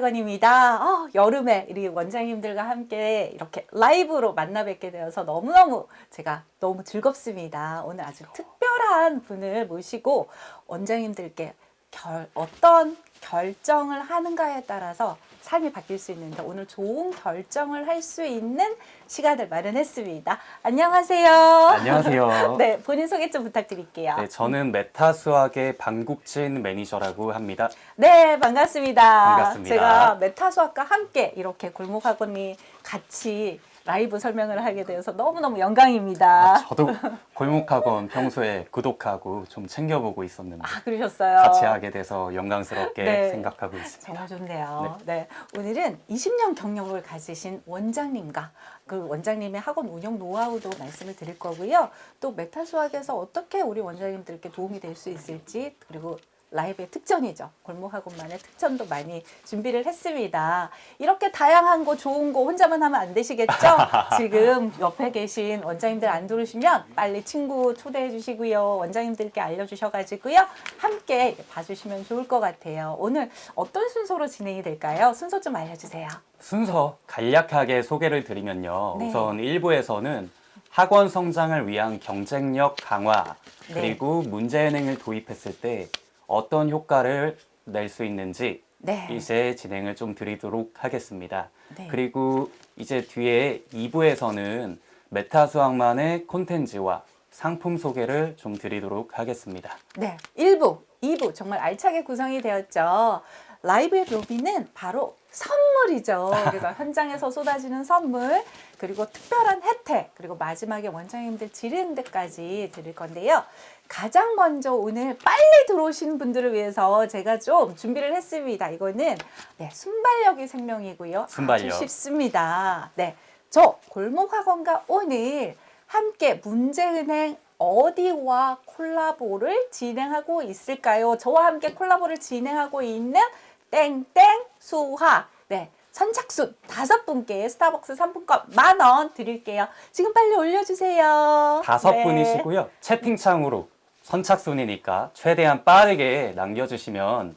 학원입니다. 여름에 우리 원장님들과 함께 이렇게 라이브로 만나 뵙게 되어서 너무너무 제가 너무 즐겁습니다. 오늘 아주 특별한 분을 모시고 원장님들께 어떤 결정을 하는가에 따라서 삶이 바뀔 수 있는데 오늘 좋은 결정을 할 수 있는 시간을 마련했습니다. 안녕하세요. 안녕하세요. 네, 본인 소개 좀 부탁드릴게요. 네, 저는 메타수학의 방국진 매니저라고 합니다. 네, 반갑습니다. 반갑습니다. 제가 메타수학과 함께 이렇게 골목학원이 같이 라이브 설명을 하게 되어서 너무너무 영광입니다. 저도 골목학원 평소에 구독하고 좀 챙겨보고 있었는데 그러셨어요. 같이 하게 돼서 영광스럽게 네. 생각하고 있습니다. 정말 좋네요. 네. 오늘은 20년 경력을 가지신 원장님과 그 원장님의 학원 운영 노하우도 말씀을 드릴 거고요. 또 메타수학에서 어떻게 우리 원장님들께 도움이 될 수 있을지, 그리고 라이브의 특전이죠. 골목학원만의 특전도 많이 준비를 했습니다. 이렇게 다양한 거 좋은 거 혼자만 하면 안 되시겠죠? 지금 옆에 계신 원장님들 안 들으시면 빨리 친구 초대해 주시고요. 원장님들께 알려주셔가지고요. 함께 봐주시면 좋을 것 같아요. 오늘 어떤 순서로 진행이 될까요? 순서 좀 알려주세요. 순서 간략하게 소개를 드리면요. 네. 우선 1부에서는 학원 성장을 위한 경쟁력 강화, 네. 그리고 문제은행을 도입했을 때 어떤 효과를 낼 수 있는지 네. 이제 진행을 좀 드리도록 하겠습니다. 네. 그리고 이제 뒤에 2부에서는 메타수학만의 콘텐츠와 상품 소개를 좀 드리도록 하겠습니다. 네, 1부, 2부 정말 알차게 구성이 되었죠. 라이브의 묘미는 바로 선물이죠. 그래서 현장에서 쏟아지는 선물, 그리고 특별한 혜택, 그리고 마지막에 원장님들 지르는 데까지 드릴 건데요. 가장 먼저 오늘 빨리 들어오시는 분들을 위해서 제가 좀 준비를 했습니다. 이거는 순발력이 생명이고요. 순발력. 아주 쉽습니다. 네, 저 골목학원과 오늘 함께 문제은행 어디와 콜라보를 진행하고 있을까요? 저와 함께 콜라보를 진행하고 있는 땡땡 수학. 네, 선착순 5분께 스타벅스 상품권 10,000원 드릴게요. 지금 빨리 올려주세요. 5분이시고요. 채팅창으로 선착순이니까 최대한 빠르게 남겨주시면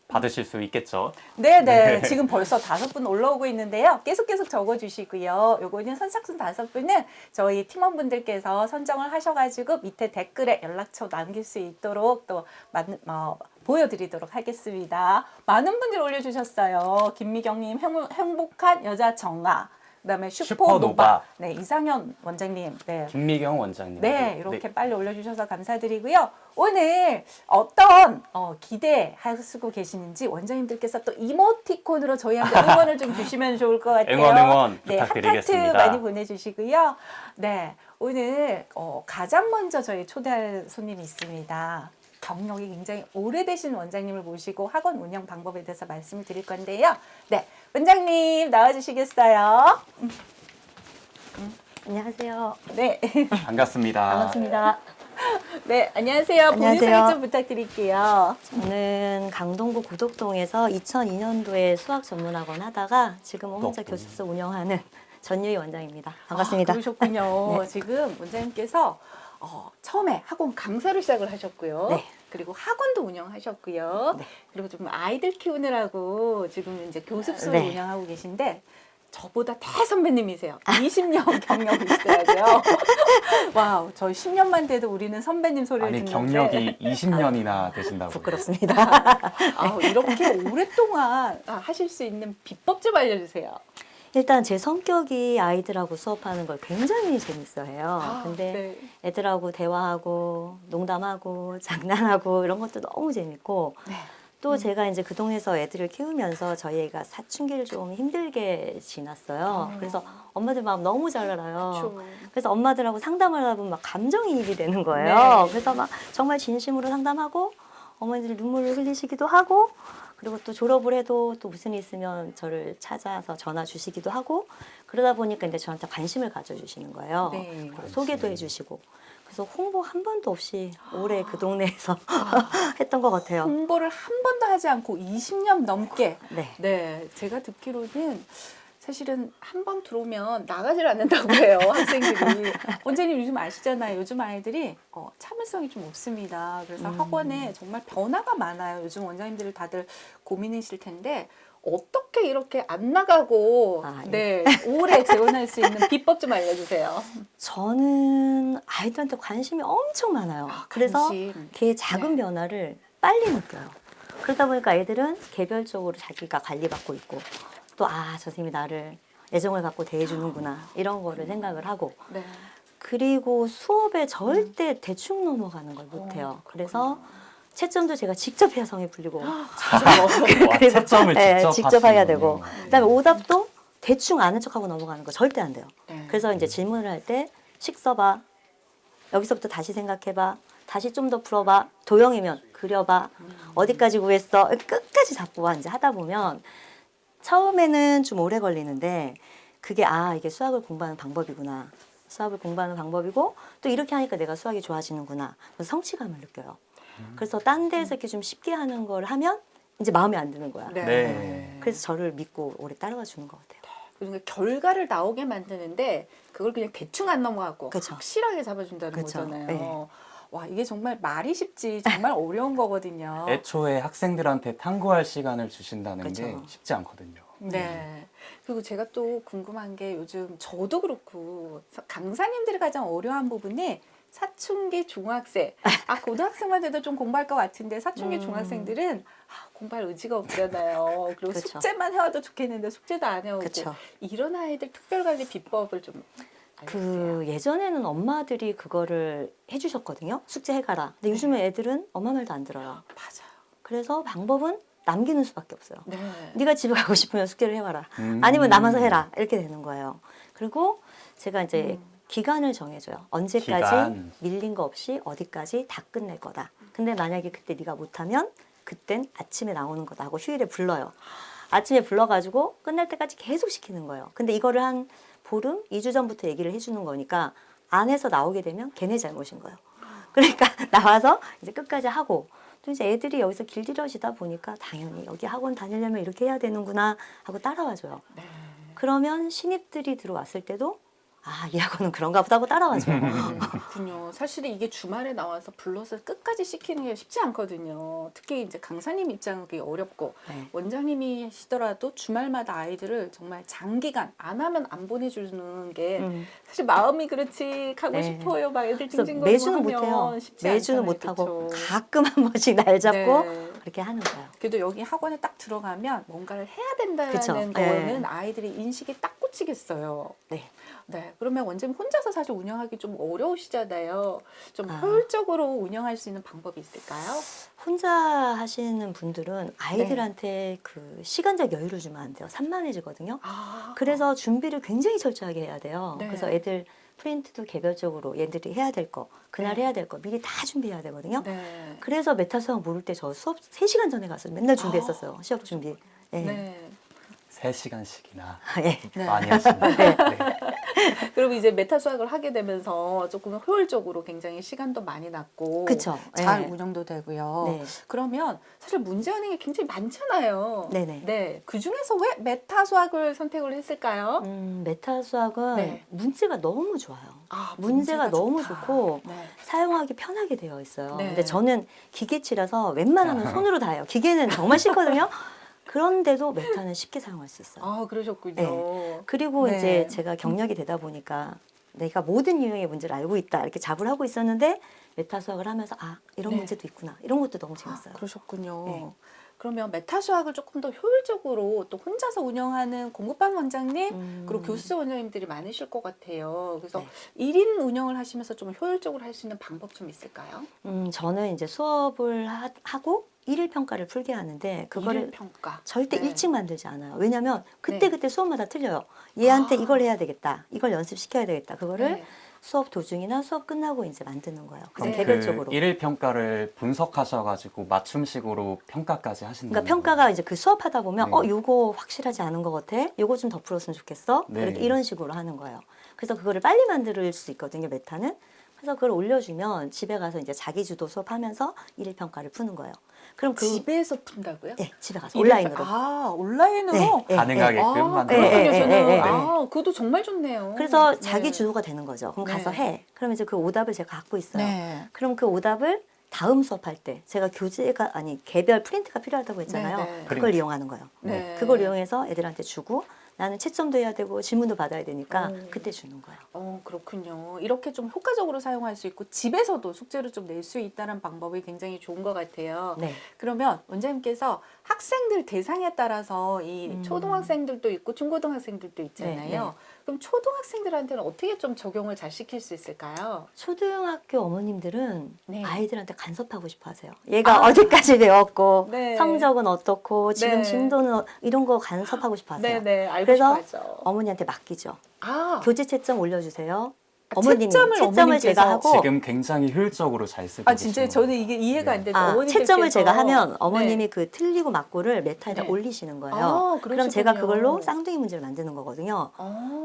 받으실 수 있겠죠. 네네. 지금 벌써 5분 올라오고 있는데요. 계속 적어주시고요. 요거는 선착순 5분은 저희 팀원분들께서 선정을 하셔가지고 밑에 댓글에 연락처 남길 수 있도록 또 보여드리도록 하겠습니다. 많은 분들이 올려주셨어요. 김미경님, 행복한 여자 정아. 그다음에 슈퍼노바. 네, 이상현 원장님. 네. 김미경 원장님. 네, 이렇게 빨리 올려주셔서 감사드리고요. 오늘 어떤 기대하시고 계시는지 원장님들께서 또 이모티콘으로 저희한테 응원을 좀 주시면 좋을 것 같아요. 응원 네, 부탁드리겠습니다. 하트 많이 보내주시고요. 네, 오늘 가장 먼저 저희 초대할 손님이 있습니다. 경력이 굉장히 오래되신 원장님을 모시고 학원 운영 방법에 대해서 말씀을 드릴 건데요. 네, 원장님 나와주시겠어요? 안녕하세요. 네. 반갑습니다. 반갑습니다. 네, 안녕하세요. 본인 안녕하세요. 소개 좀 부탁드릴게요. 저는 강동구 고덕동에서 2002년도에 수학 전문학원 하다가 지금은 혼자 고덕동. 교습소 운영하는 전유희 원장입니다. 반갑습니다. 그러셨군요. 네. 지금 원장님께서 처음에 학원 강사를 시작을 하셨고요. 네. 그리고 학원도 운영하셨고요. 네. 그리고 좀 아이들 키우느라고 지금 이제 교습소를 네. 운영하고 계신데 저보다 대선배님이세요. 20년 경력이시더라고요. 와우, 저희 10년만 돼도 우리는 선배님 소리를 아니, 듣는데 경력이 20년이나 되신다고요. 부끄럽습니다. 이렇게 오랫동안 하실 수 있는 비법 좀 알려주세요. 일단 제 성격이 아이들하고 수업하는 걸 굉장히 재밌어해요. 근데 네. 애들하고 대화하고 농담하고 장난하고 이런 것도 너무 재밌고 네. 또 제가 이제 그 동네에서 애들을 키우면서 저희 애가 사춘기를 좀 힘들게 지났어요. 그래서 엄마들 마음 너무 잘 알아요. 그렇죠. 그래서 엄마들하고 상담을 하다 보면 막 감정이입이 되는 거예요. 네. 그래서 막 정말 진심으로 상담하고 어머니들 눈물을 흘리시기도 하고 그리고 또 졸업을 해도 또 무슨 일 있으면 저를 찾아서 전화 주시기도 하고 그러다 보니까 이제 저한테 관심을 가져주시는 거예요. 네. 그리고 소개도 해주시고 그래서 홍보 한 번도 없이 오래 그 동네에서 했던 것 같아요. 홍보를 한 번도 하지 않고 20년 넘게. 네. 네, 제가 듣기로는 사실은 한 번 들어오면 나가질 않는다고 해요, 학생들이. 원장님 요즘 아시잖아요. 요즘 아이들이 참을성이 좀 없습니다. 그래서 학원에 정말 변화가 많아요. 요즘 원장님들 다들 고민이실 텐데 어떻게 이렇게 안 나가고 예. 오래 재혼할 수 있는 비법 좀 알려주세요. 저는 아이들한테 관심이 엄청 많아요. 그래서 관심. 걔의 작은 변화를 빨리 느껴요. 그러다 보니까 애들은 개별적으로 자기가 관리받고 있고 또 저 선생님이 나를 애정을 갖고 대해주는구나 이런 거를 생각을 하고 네. 그리고 수업에 절대 대충 넘어가는 걸 못해요. 그래서 채점도 제가 직접 해야 성이 풀리고 채점을 직접 해야 하시는군요. 되고 그다음에 오답도 대충 아는 척하고 넘어가는 거 절대 안 돼요. 네. 그래서 이제 질문을 할 때 식 써봐. 여기서부터 다시 생각해봐. 다시 좀 더 풀어봐. 도형이면 그려봐. 어디까지 구했어. 끝까지 잡고 와. 이제 하다 보면 처음에는 좀 오래 걸리는데 그게 이게 수학을 공부하는 방법이구나. 수학을 공부하는 방법이고 또 이렇게 하니까 내가 수학이 좋아지는구나. 그래서 성취감을 느껴요. 그래서 딴 데에서 이렇게 좀 쉽게 하는 걸 하면 이제 마음에 안 드는 거야. 네. 그래서 저를 믿고 오래 따라와 주는 것 같아요. 그러니까 결과를 나오게 만드는데 그걸 그냥 대충 안 넘어가고 그쵸. 확실하게 잡아준다는 그쵸. 거잖아요. 네. 와, 이게 정말 말이 쉽지 정말 어려운 거거든요. 애초에 학생들한테 탐구할 시간을 주신다는 그쵸. 게 쉽지 않거든요. 네. 그리고 제가 또 궁금한 게 요즘 저도 그렇고 강사님들이 가장 어려운 부분이 사춘기 중학생. 고등학생만 돼도 좀 공부할 것 같은데 사춘기 중학생들은 공부할 의지가 없잖아요. 그리고 그쵸. 숙제만 해와도 좋겠는데 숙제도 안 해오고. 그쵸. 이런 아이들 특별관리 비법을 좀 알려주세요. 예전에는 엄마들이 그거를 해주셨거든요. 숙제 해가라. 근데 요즘에 애들은 엄마 말도 안 들어요. 맞아요. 그래서 방법은 남기는 수밖에 없어요. 네. 네가 집에 가고 싶으면 숙제를 해와라. 아니면 남아서 해라. 이렇게 되는 거예요. 그리고 제가 이제 기간을 정해줘요. 언제까지 기간. 밀린 거 없이 어디까지 다 끝낼 거다. 근데 만약에 그때 네가 못하면 그땐 아침에 나오는 거다 하고 휴일에 불러요. 아침에 불러가지고 끝날 때까지 계속 시키는 거예요. 근데 이거를 한 보름, 2주 전부터 얘기를 해주는 거니까 안 해서 나오게 되면 걔네 잘못인 거예요. 그러니까 나와서 이제 끝까지 하고 또 이제 애들이 여기서 길들여지다 보니까 당연히 여기 학원 다니려면 이렇게 해야 되는구나 하고 따라와줘요. 네. 그러면 신입들이 들어왔을 때도 이 학원은 그런가 보다 하고 따라와줘요. 그렇군요. 사실은 이게 주말에 나와서 불러서 끝까지 시키는 게 쉽지 않거든요. 특히 이제 강사님 입장은 그게 어렵고 네. 원장님이시더라도 주말마다 아이들을 정말 장기간 안 하면 안 보내주는 게 음. 사실 마음이 그렇지 가고 네. 싶어요. 막 애들 그래서 징징거리고 매주는 하면 못해요. 쉽지 매주는 않잖아요. 못하고 그쵸? 가끔 한 번씩 날 잡고 네. 그렇게 하는 거예요. 그래도 여기 학원에 딱 들어가면 뭔가를 해야 된다는 그쵸. 거는 네. 아이들이 인식이 딱 꽂히겠어요. 네. 네, 그러면 원장님 혼자서 사실 운영하기 좀 어려우시잖아요. 좀 효율적으로 운영할 수 있는 방법이 있을까요? 혼자 하시는 분들은 아이들한테 그 시간적 여유를 주면 안 돼요. 산만해지거든요. 그래서 준비를 굉장히 철저하게 해야 돼요. 네. 그래서 애들 프린트도 개별적으로 얘들이 해야 될 거, 그날 네. 해야 될 거 미리 다 준비해야 되거든요. 네. 그래서 메타 수학 모를 때 저 수업 3시간 전에 가서 맨날 준비했었어요. 시험 준비. 네. 네. 3시간씩이나 예. 많이 하신다. 네. 그럼 이제 메타 수학을 하게 되면서 조금 효율적으로 굉장히 시간도 많이 났고 그쵸. 잘 네. 운영도 되고요. 네. 그러면 사실 문제하는 게 굉장히 많잖아요. 네네. 네. 그 중에서 왜 메타 수학을 선택을 했을까요? 메타 수학은 네. 문제가 너무 좋아요. 문제가 문제가 너무 좋다. 좋고 네. 사용하기 편하게 되어 있어요. 네. 근데 저는 기계치라서 웬만하면 손으로 다 해요. 기계는 정말 싫거든요. 그런데도 메타는 쉽게 사용할 수 있어요. 그러셨군요. 그리고 네. 이제 제가 경력이 되다 보니까 내가 모든 유형의 문제를 알고 있다 이렇게 잡을 하고 있었는데 메타 수학을 하면서 이런 네. 문제도 있구나 이런 것도 너무 재밌어요. 그러셨군요. 네. 그러면 메타 수학을 조금 더 효율적으로 또 혼자서 운영하는 공부반 원장님 그리고 교수 원장님들이 많으실 것 같아요. 그래서 네. 1인 운영을 하시면서 좀 효율적으로 할 수 있는 방법 좀 있을까요? 저는 이제 수업을 하고 일일 평가를 풀게 하는데 그거를 일일 평가. 절대 네. 일찍 만들지 않아요. 왜냐하면 네. 그때 수업마다 틀려요. 얘한테 이걸 해야 되겠다. 이걸 연습시켜야 되겠다. 그거를 네. 수업 도중이나 수업 끝나고 이제 만드는 거예요. 그래서 네. 개별적으로. 그 일일 평가를 분석하셔가지고 맞춤식으로 평가까지 하신다는 그러니까 평가가 이제 그 수업하다 보면 네. 요거 확실하지 않은 것 같아. 요거 좀 더 풀었으면 좋겠어. 네. 이렇게 이런 식으로 하는 거예요. 그래서 그거를 빨리 만들 수 있거든요. 메타는. 그래서 그걸 올려주면 집에 가서 이제 자기 주도 수업하면서 일일 평가를 푸는 거예요. 그럼 집에서 푼다고요? 네, 집에 가서 일일 온라인으로. 온라인으로? 네, 네, 가능하게끔 만들어 그렇군요. 네, 네, 저는. 네, 네. 그것도 정말 좋네요. 그래서 네. 자기 주도가 되는 거죠. 그럼 가서 네. 해. 그럼 이제 그 오답을 제가 갖고 있어요. 네. 그럼 그 오답을 다음 수업할 때 제가 교재가 아니 개별 프린트가 필요하다고 했잖아요. 네, 네. 그걸 프린트. 이용하는 거예요. 네. 그걸 이용해서 애들한테 주고 나는 채점도 해야 되고 질문도 받아야 되니까 그때 주는 거예요. 그렇군요. 이렇게 좀 효과적으로 사용할 수 있고 집에서도 숙제를 좀 낼 수 있다는 방법이 굉장히 좋은 것 같아요. 네. 그러면 원장님께서 학생들 대상에 따라서 이 초등학생들도 있고 중고등학생들도 있잖아요. 네, 네. 그럼 초등학생들한테는 어떻게 좀 적용을 잘 시킬 수 있을까요? 초등학교 어머님들은 네. 아이들한테 간섭하고 싶어 하세요. 얘가 어디까지 배웠고 네. 성적은 어떻고 지금 네. 진도는 이런 거 간섭하고 싶어 하세요. 네네, 알고 그래서 싶어 하죠. 어머니한테 맡기죠. 아, 교재 채점 올려주세요. 아, 어머님이 채점을 채점을 어머님께서 제가 하고 지금 굉장히 효율적으로 잘 쓰고 아 진짜 계시는 저는 거예요. 이게 이해가 안 되죠. 아, 어머님들께서 채점을 제가 하면 어머님이 네. 그 틀리고 맞고를 메타에다 네. 올리시는 거예요. 아, 그럼 제가 그러시군요. 그걸로 쌍둥이 문제를 만드는 거거든요.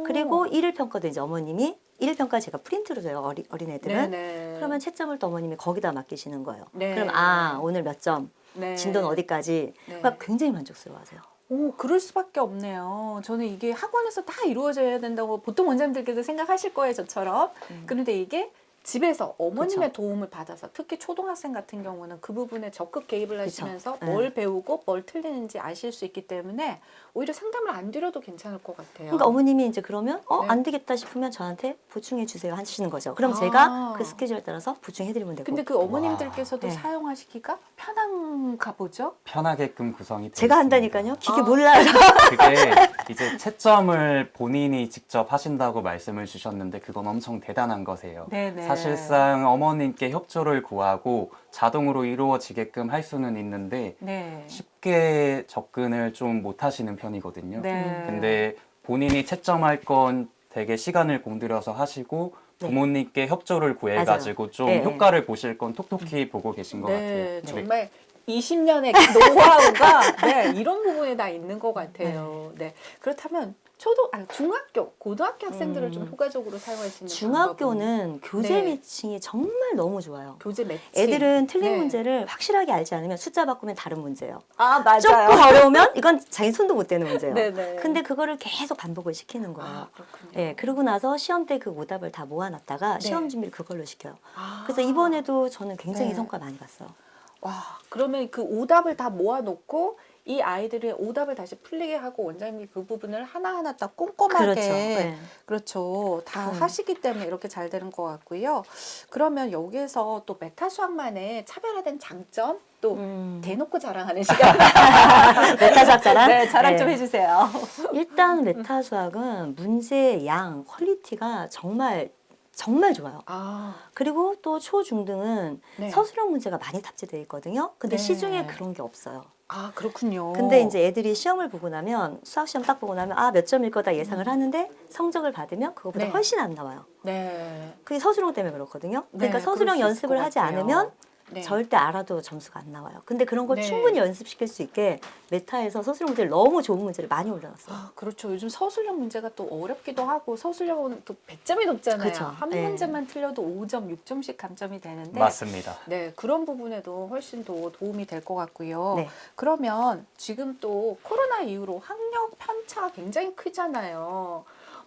그리고 일일 평가도 이제 어머님이 일일 평가 제가 프린트로 줘요. 어린애들은. 네네. 그러면 채점을 또 어머님이 거기다 맡기시는 거예요. 네. 그럼 아 오늘 몇 점, 네. 진도는 어디까지. 네. 그러니까 굉장히 만족스러워하세요. 오, 그럴 수밖에 없네요. 저는 이게 학원에서 다 이루어져야 된다고 보통 원장님들께서 생각하실 거예요, 저처럼. 그런데 이게 집에서 어머님의 그쵸. 도움을 받아서 특히 초등학생 같은 경우는 그 부분에 적극 개입을 그쵸. 하시면서 네. 뭘 배우고 뭘 틀리는지 아실 수 있기 때문에 오히려 상담을 안 드려도 괜찮을 것 같아요. 그러니까 어머님이 이제 그러면 네. 안 되겠다 싶으면 저한테 보충해 주세요 하시는 거죠. 그럼 아. 제가 그 스케줄에 따라서 보충해 드리면 되고. 근데 그 어머님들께서도 네. 사용하시기가 편한가 보죠? 편하게끔 구성이 되어 제가 있습니다. 한다니까요. 기계 아. 몰라요. 그게 이제 채점을 본인이 직접 하신다고 말씀을 주셨는데 그건 엄청 대단한 거세요. 네네. 사실상 어머님께 협조를 구하고 자동으로 이루어지게끔 할 수는 있는데 네. 쉽게 접근을 좀 못 하시는 편이거든요. 네. 근데 본인이 채점할 건 되게 시간을 공들여서 하시고 네. 부모님께 협조를 구해가지고 좀 네, 네. 효과를 보실 건 톡톡히 보고 계신 것 네, 같아요. 정말 20년의 노하우가 네, 이런 부분에 다 있는 것 같아요. 네. 그렇다면 중학교, 고등학교 학생들을 좀 효과적으로 사용할 수 있는 방법은? 중학교는 교재 네. 매칭이 정말 너무 좋아요. 교재 매칭. 애들은 틀린 네. 문제를 확실하게 알지 않으면 숫자 바꾸면 다른 문제예요. 아, 맞아요. 조금 어려우면 이건 자기 손도 못 대는 문제예요. 네네. 근데 그거를 계속 반복을 시키는 거예요. 아, 그렇군요. 예, 그러고 나서 시험 때 그 오답을 다 모아놨다가 네. 시험 준비를 그걸로 시켜요. 아. 그래서 이번에도 저는 굉장히 네. 성과 많이 봤어요. 와, 그러면 그 오답을 다 모아놓고 이 아이들의 오답을 다시 풀리게 하고 원장님이 그 부분을 하나하나 다 꼼꼼하게 그렇죠. 네. 그렇죠. 다 하시기 때문에 이렇게 잘 되는 것 같고요. 그러면 여기에서 또 메타 수학만의 차별화된 장점 또 대놓고 자랑하는 시간. 메타수학 자랑? 네, 자랑 좀 네. 해주세요. 일단 메타수학은 문제의 양, 퀄리티가 정말 좋아요. 아, 그리고 또 초중등은 네. 서술형 문제가 많이 탑재되어 있거든요. 근데 네. 시중에 그런 게 없어요. 아 그렇군요. 근데 이제 애들이 시험을 보고 나면 수학 시험 딱 보고 나면 아 몇 점일 거다 예상을 하는데 성적을 받으면 그거보다 네. 훨씬 안 나와요. 네. 그게 서술형 때문에 그렇거든요. 네, 그러니까 그럴 서술형 수 있을 연습을 것 하지 같아요. 않으면 네. 절대 알아도 점수가 안 나와요. 근데 그런 걸 네. 충분히 연습시킬 수 있게 메타에서 서술형 문제를 너무 좋은 문제를 많이 올려놨어요. 아, 그렇죠. 요즘 서술형 문제가 또 어렵기도 하고 서술형은 또 배점이 높잖아요. 그렇죠. 한 네. 문제만 틀려도 5점, 6점씩 감점이 되는데 맞습니다. 네, 그런 부분에도 훨씬 더 도움이 될 것 같고요. 네. 그러면 지금 또 코로나 이후로 학력 편차가 굉장히 크잖아요.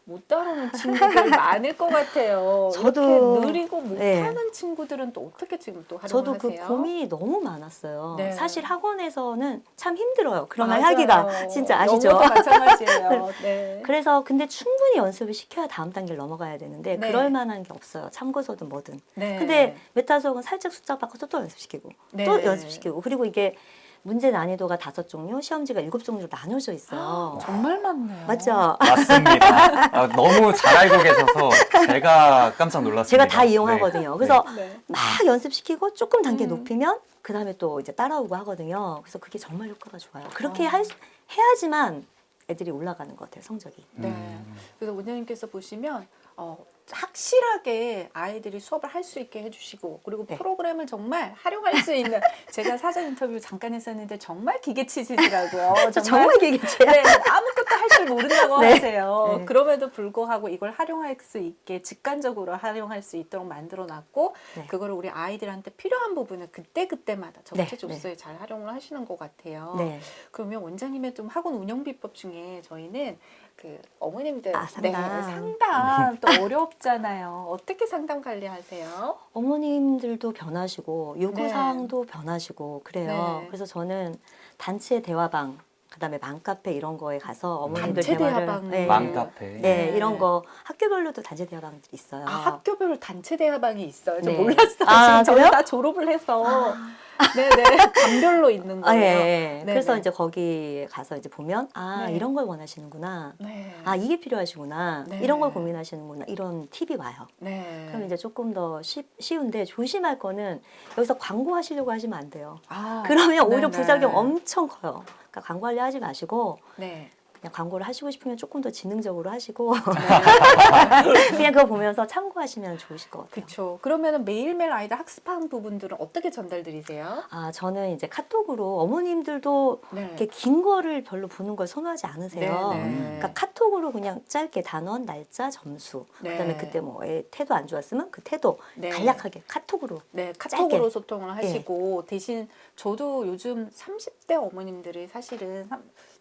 못 따르는 친구들 많을 것 같아요. 저도- 이렇게 느리고 네. 못하는 친구들은 또 어떻게 지금 또 저도 그 활용하세요? 고민이 너무 많았어요. 네. 사실 학원에서는 참 힘들어요. 그런 말 맞아요. 하기가 진짜 아시죠? 너무도 마찬가지예요. 네. 그래서 근데 충분히 연습을 시켜야 다음 단계를 넘어가야 되는데 네. 그럴 만한 게 없어요. 참고서든 뭐든. 네. 근데 메타 수학은 살짝 숫자 바꿔서 또 연습시키고 네. 또 연습시키고 그리고 이게 문제 난이도가 5종류, 시험지가 7종류로 나눠져 있어요. 정말 많네요. 맞죠? 맞습니다. 아, 너무 잘 알고 계셔서 제가 깜짝 놀랐습니다. 제가 다 이용하거든요. 그래서 네. 막 연습시키고 조금 단계 높이면 그 다음에 또 이제 따라오고 하거든요. 그래서 그게 정말 효과가 좋아요. 그렇게 해야지만 애들이 올라가는 것 같아요, 성적이. 네. 그래서 원장님께서 보시면 확실하게 아이들이 수업을 할 수 있게 해주시고 그리고 네. 프로그램을 정말 활용할 수 있는 제가 사전 인터뷰 잠깐 했었는데 정말 기계치시더라고요. 저 정말 기계치예요. 네, 아무것도 할 줄 모른다고 네. 하세요. 네. 그럼에도 불구하고 이걸 활용할 수 있게 직관적으로 활용할 수 있도록 만들어놨고 네. 그거를 우리 아이들한테 필요한 부분을 그때그때마다 네, 적재적소에 잘 활용을 하시는 것 같아요. 네. 그러면 원장님의 좀 학원 운영 비법 중에 저희는 그 어머님들 아, 상담. 상담 또 어렵잖아요. 어떻게 상담 관리하세요? 어머님들도 변하시고 요구사항도 변하시고 그래요. 네. 그래서 저는 단체 대화방, 그다음에 맘카페 이런 거에 가서 어머님들 단체 대화를 대화방. 네, 맘카페. 네, 이런 거 학교별로도 단체 대화방들이 있어요. 아, 학교별로 단체 대화방이 있어요. 저 네. 몰랐어요. 아, 지금 그래요? 저는 다 졸업을 해서 네네 반별로 있는 아, 거예요. 예, 예. 네네. 그래서 이제 거기 가서 이제 보면 아 네. 이런 걸 원하시는구나. 네. 아 이게 필요하시구나. 네. 이런 걸 고민하시는구나. 이런 팁이 와요. 네. 그럼 이제 조금 더 쉬운데 조심할 거는 여기서 광고하시려고 하시면 안 돼요. 아, 그러면 오히려 네네. 부작용 엄청 커요. 그러니까 광고하려 하지 마시고 네. 그냥 광고를 하시고 싶으면 조금 더 지능적으로 하시고 네. 그냥 그거 보면서 참고하시면 좋으실 것 같아요. 그렇죠. 그러면은 매일매일 아이들 학습하는 부분들은 어떻게 전달드리세요? 아 저는 이제 카톡으로 어머님들도 네. 이렇게 긴 거를 별로 보는 걸 선호하지 않으세요. 네. 그러니까 카톡으로 그냥 짧게 단원, 날짜, 점수. 네. 그다음에 그때 뭐 애 태도 안 좋았으면 그 태도 네. 간략하게 카톡으로. 네, 카톡으로 짧게. 소통을 하시고 대신 저도 요즘 30대 어머님들이 사실은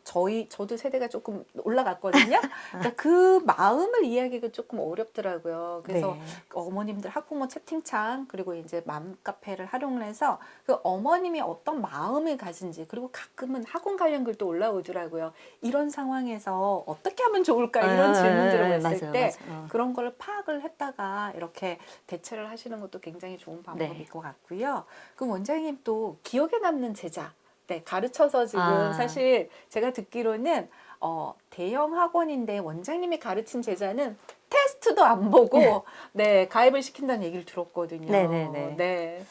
저도 세대가 조금 올라갔거든요. 그러니까 그 마음을 이해하기가 조금 어렵더라고요. 그래서 네. 어머님들 학부모 채팅창 그리고 이제 맘카페를 활용을 해서 그 어머님이 어떤 마음을 가진지 그리고 가끔은 학원 관련 글도 올라오더라고요. 이런 상황에서 어떻게 하면 좋을까 이런 질문들을 했을 때 맞아요. 그런 거를 파악을 했다가 이렇게 대처를 하시는 것도 굉장히 좋은 방법일 네. 것 같고요. 그럼 원장님 또 기억에 남는 제자, 네, 가르쳐서 지금 사실 제가 듣기로는 대형 학원인데 원장님이 가르친 제자는 테스트도 안 보고 네, 가입을 시킨다는 얘기를 들었거든요. 네네네. 네.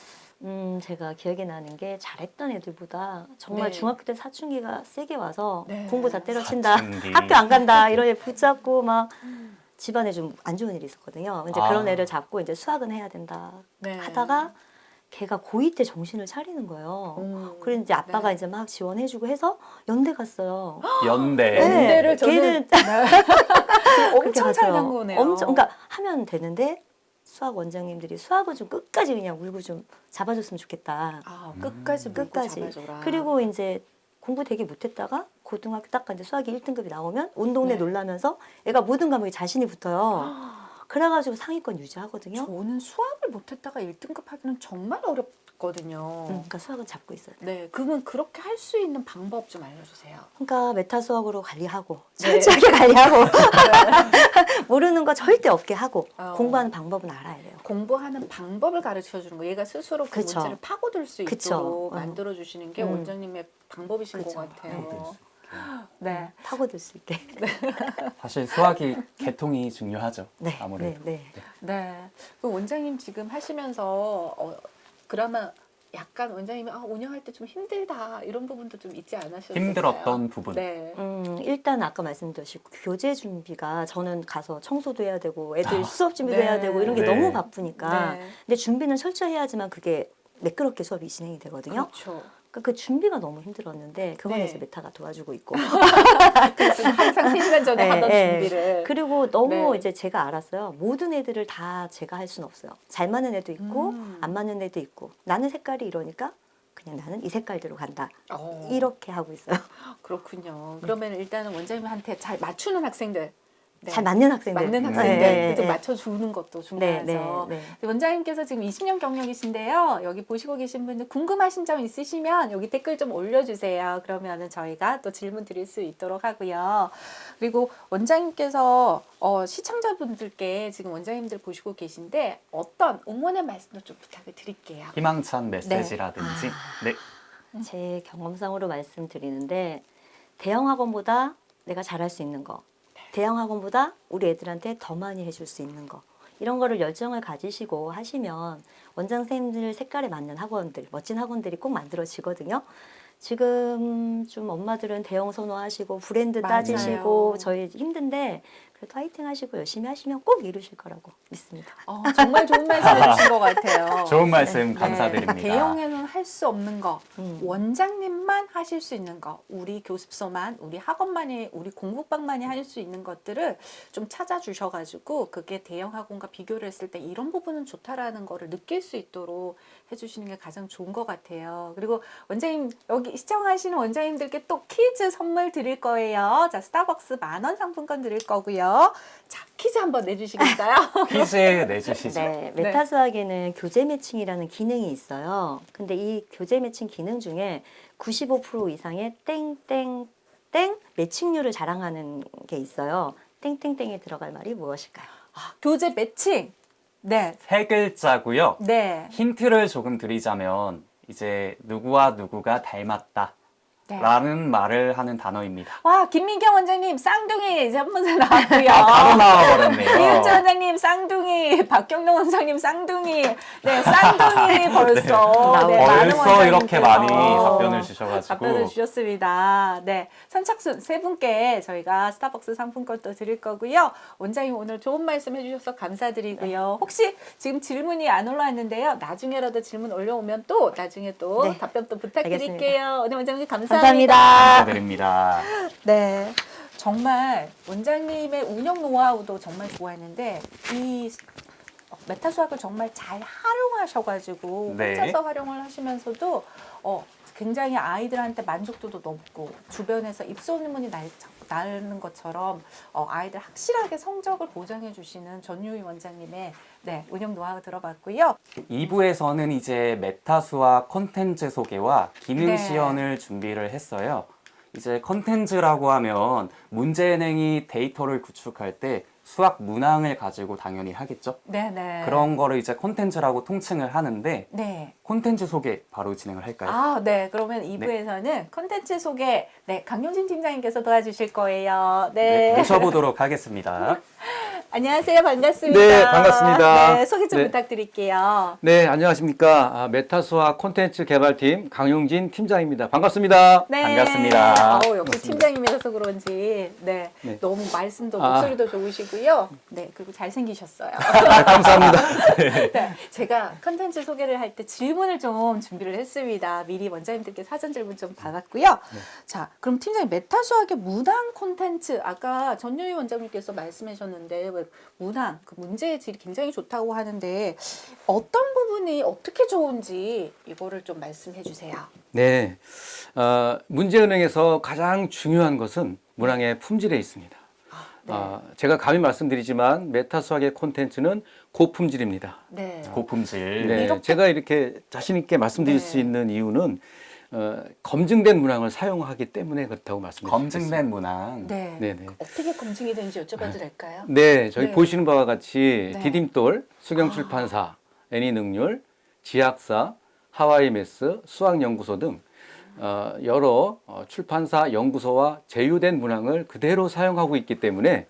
제가 기억이 나는 게 잘했던 애들보다 정말 네. 중학교 때 사춘기가 세게 와서 네. 공부 다 때려친다, 사춘기. 학교 안 간다 이런 애 붙잡고 막 집안에 좀 안 좋은 일이 있었거든요. 이제 아. 그런 애를 잡고 이제 수학은 해야 된다 네. 하다가 걔가 고2 때 정신을 차리는 거예요. 그래서 이제 아빠가 네. 이제 막 지원해주고 해서 연대 갔어요. 연대. 네. 연대를 저는 걔는 엄청 그렇게 잘 갔어요. 간 거네요. 엄청, 그러니까 하면 되는데 수학 원장님들이 수학을 좀 끝까지 그냥 울고 좀 잡아줬으면 좋겠다. 아, 끝까지 물고 끝까지. 잡아줘라. 그리고 이제 공부 되게 못했다가 고등학교 딱 이제 수학이 1등급이 나오면 온 동네 네. 놀라면서 애가 모든 과목에 자신이 붙어요. 그래가지고 상위권 유지하거든요. 저는 수학을 못했다가 1등급 하기는 정말 어렵거든요. 그러니까 수학은 잡고 있어요. 네, 그러면 그렇게 할 수 있는 방법 좀 알려주세요. 그러니까 메타 수학으로 관리하고 네. 철저하게 관리하고 모르는 거 절대 없게 하고 공부하는 방법은 알아야 돼요. 공부하는 방법을 가르쳐 주는 거, 얘가 스스로 그 그쵸. 문제를 파고들 수 그쵸. 있도록 만들어 주시는 게 음. 원장님의 방법이신 그쵸. 것 같아요. 파고들 네. 파고들 수 있게. 사실 수학이 개통이 중요하죠. 네, 아무래도. 네. 네. 그 원장님 지금 하시면서 그러면 약간 원장님이 운영할 때 좀 힘들다 이런 부분도 좀 있지 않으셨어요? 힘들었던 부분. 네. 일단 아까 말씀드렸듯이 교재 준비가 저는 가서 청소도 해야 되고 애들 수업 준비도 네. 해야 되고 이런 게 네. 너무 바쁘니까 네. 근데 준비는 철저히 해야지만 그게 매끄럽게 수업이 진행이 되거든요. 그렇죠. 그러니까 그 준비가 너무 힘들었는데 그건 네. 이제 메타가 도와주고 있고 그래서 항상 3시간 전에 네, 하던 네. 준비를. 그리고 너무 네. 이제 제가 알았어요. 모든 애들을 다 제가 할 수는 없어요. 잘 맞는 애도 있고 안 맞는 애도 있고 나는 색깔이 이러니까 그냥 나는 이 색깔대로 간다. 이렇게 하고 있어요. 그렇군요. 그러면 일단은 원장님한테 잘 맞추는 학생들. 네. 잘 맞는 학생들. 맞는 네, 학생들 네, 좀 네. 맞춰주는 것도 네, 중요해서 네, 네. 원장님께서 지금 20년 경력이신데요. 여기 보시고 계신 분들 궁금하신 점 있으시면 여기 댓글 좀 올려주세요. 그러면은 저희가 또 질문 드릴 수 있도록 하고요. 그리고 원장님께서 시청자분들께 지금 원장님들 보시고 계신데 어떤 응원의 말씀도 좀 부탁을 드릴게요. 희망찬 메시지라든지. 네. 제 경험상으로 말씀드리는데 대형 학원보다 내가 잘할 수 있는 거, 대형 학원보다 우리 애들한테 더 많이 해줄 수 있는 거 이런 거를 열정을 가지시고 하시면 원장 선생님들 색깔에 맞는 학원들, 멋진 학원들이 꼭 만들어지거든요. 지금 좀 엄마들은 대형 선호하시고 브랜드 맞아요. 따지시고 저희 힘든데 그래도 화이팅 하시고 열심히 하시면 꼭 이루실 거라고 믿습니다. 정말 좋은 말씀 해주신 것 같아요. 좋은 말씀 네. 감사드립니다. 대형에는 할 수 없는 거, 음. 원장님만 하실 수 있는 거, 우리 교습소만, 우리 학원만이, 우리 공부방만이 할 수 있는 것들을 좀 찾아주셔가지고 그게 대형 학원과 비교를 했을 때 이런 부분은 좋다라는 거를 느낄 수 있도록 해주시는 게 가장 좋은 것 같아요. 그리고 원장님 여기 시청하시는 원장님들께 또 퀴즈 선물 드릴 거예요. 자, 스타벅스 10,000원 상품권 드릴 거고요. 있고요. 자, 퀴즈 한번 내주시겠어요? 퀴즈 내주시죠. 네, 메타수학에는 교재 매칭이라는 기능이 있어요. 근데 이 교재 매칭 기능 중에 95% 이상의 땡땡땡 매칭률을 자랑하는 게 있어요. 땡땡땡에 들어갈 말이 무엇일까요? 교재 매칭. 네. 세 글자고요. 네. 힌트를 조금 드리자면 이제 누구와 누구가 닮았다. 네. 라는 말을 하는 단어입니다. 와, 김민경 원장님 쌍둥이 이제 한 번에 나왔고요. 바로 나와버렸네요. 이은주 원장님 쌍둥이, 박경동 원장님 쌍둥이, 네, 쌍둥이 벌써. 네, 많은 벌써 이렇게 많이 원장님께서 답변을 주셔가지고. 답변을 주셨습니다. 네, 선착순 세 분께 저희가 스타벅스 상품권 또 드릴 거고요. 원장님 오늘 좋은 말씀 해주셔서 감사드리고요. 혹시 지금 질문이 안 올라왔는데요. 나중에라도 질문 올려오면 또 나중에 또 네, 답변 또 부탁드릴게요. 알겠습니다. 오늘 원장님 감사합니다. 감사드립니다. 네, 정말 원장님의 운영 노하우도 정말 좋아했는데 이 메타수학을 정말 잘 활용하셔가지고 네. 혼자서 활용을 하시면서도 굉장히 아이들한테 만족도도 높고 주변에서 입소문이 나는 것처럼 아이들 확실하게 성적을 보장해 주시는 전유희 원장님의 네, 운영 노하우 들어봤고요. 2부에서는 이제 메타수학 콘텐츠 소개와 기능 네. 시연을 준비를 했어요. 이제 콘텐츠라고 하면 문제은행이 데이터를 구축할 때 수학 문항을 가지고 당연히 하겠죠. 네네. 그런 거를 이제 콘텐츠라고 통칭을 하는데 네. 콘텐츠 소개 바로 진행을 할까요? 아, 네. 그러면 2부에서는 콘텐츠 소개, 네, 강용진 팀장님께서 도와주실 거예요. 네. 모셔보도록 하겠습니다. 안녕하세요. 반갑습니다. 네, 반갑습니다. 네, 소개 좀 네. 부탁드릴게요. 네, 안녕하십니까. 메타수학 콘텐츠 개발팀 강용진 팀장입니다. 반갑습니다. 네. 반갑습니다. 역시 팀장님이라서 그런지, 네. 네. 너무 말씀도 목소리도 좋으시고요. 네, 그리고 잘생기셨어요. 감사합니다. 네, 제가 컨텐츠 소개를 할 때 질문을 좀 준비를 했습니다. 미리 원장님들께 사전 질문 좀 받았고요. 자, 그럼 팀장님 메타수학의 문항 콘텐츠 아까 전유희 원장님께서 말씀하셨는데 문항 그 문제의 질이 굉장히 좋다고 하는데 어떤 부분이 어떻게 좋은지 이거를 좀 말씀해 주세요. 네, 문제은행에서 가장 중요한 것은 문항의 품질에 있습니다. 네. 제가 감히 말씀드리지만 메타수학의 콘텐츠는 고품질입니다. 네. 고품질. 네, 이렇게- 제가 이렇게 자신 있게 말씀드릴 네. 수 있는 이유는 검증된 문항을 사용하기 때문에 그렇다고 말씀드립니다. 검증된 문항. 네. 네, 네. 어떻게 검증이 되는지 여쭤봐도 될까요? 네, 저희 네. 보시는 바와 같이 네. 디딤돌, 수경출판사, 애니능률, 지학사, 하와이메스, 수학연구소 등 여러 출판사, 연구소와 제휴된 문항을 그대로 사용하고 있기 때문에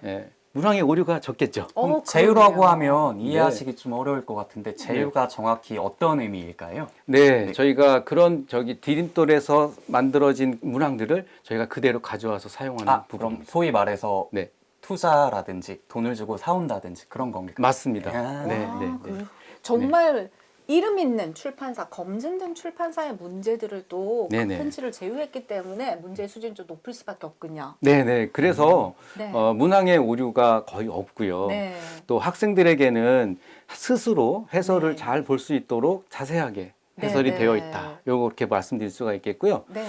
네. 문항의 오류가 적겠죠. 그럼 제휴라고 그러네요. 하면 이해하시기 좀 어려울 것 같은데 제휴가 정확히 어떤 의미일까요? 네, 저희가 그런 디딤돌에서 만들어진 문항들을 저희가 그대로 가져와서 사용하는 그럼 부분입니다. 소위 말해서 네, 투자라든지 돈을 주고 사온다든지 그런 겁니까? 맞습니다. 아, 네, 아, 네, 네. 그래요? 정말 이름 있는 출판사, 검증된 출판사의 문제들을 또 네네. 콘텐츠를 제휴했기 때문에 문제의 수준이 좀 높을 수밖에 없군요. 네, 네. 그래서 네. 문항의 오류가 거의 없고요. 네. 또 학생들에게는 스스로 해설을 네. 잘 볼 수 있도록 자세하게 해설이 네, 되어 네. 있다. 이렇게 말씀드릴 수가 있겠고요. 네.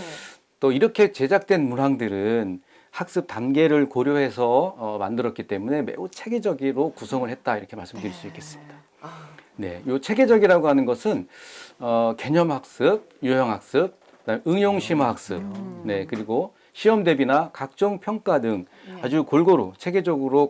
또 이렇게 제작된 문항들은 학습 단계를 고려해서 만들었기 때문에 매우 체계적으로 구성을 했다. 이렇게 말씀드릴 수 있겠습니다. 아, 네, 요 체계적이라고 하는 것은 개념학습, 유형학습, 그다음에 응용심화학습, 네, 그리고 시험 대비나 각종 평가 등 네. 아주 골고루 체계적으로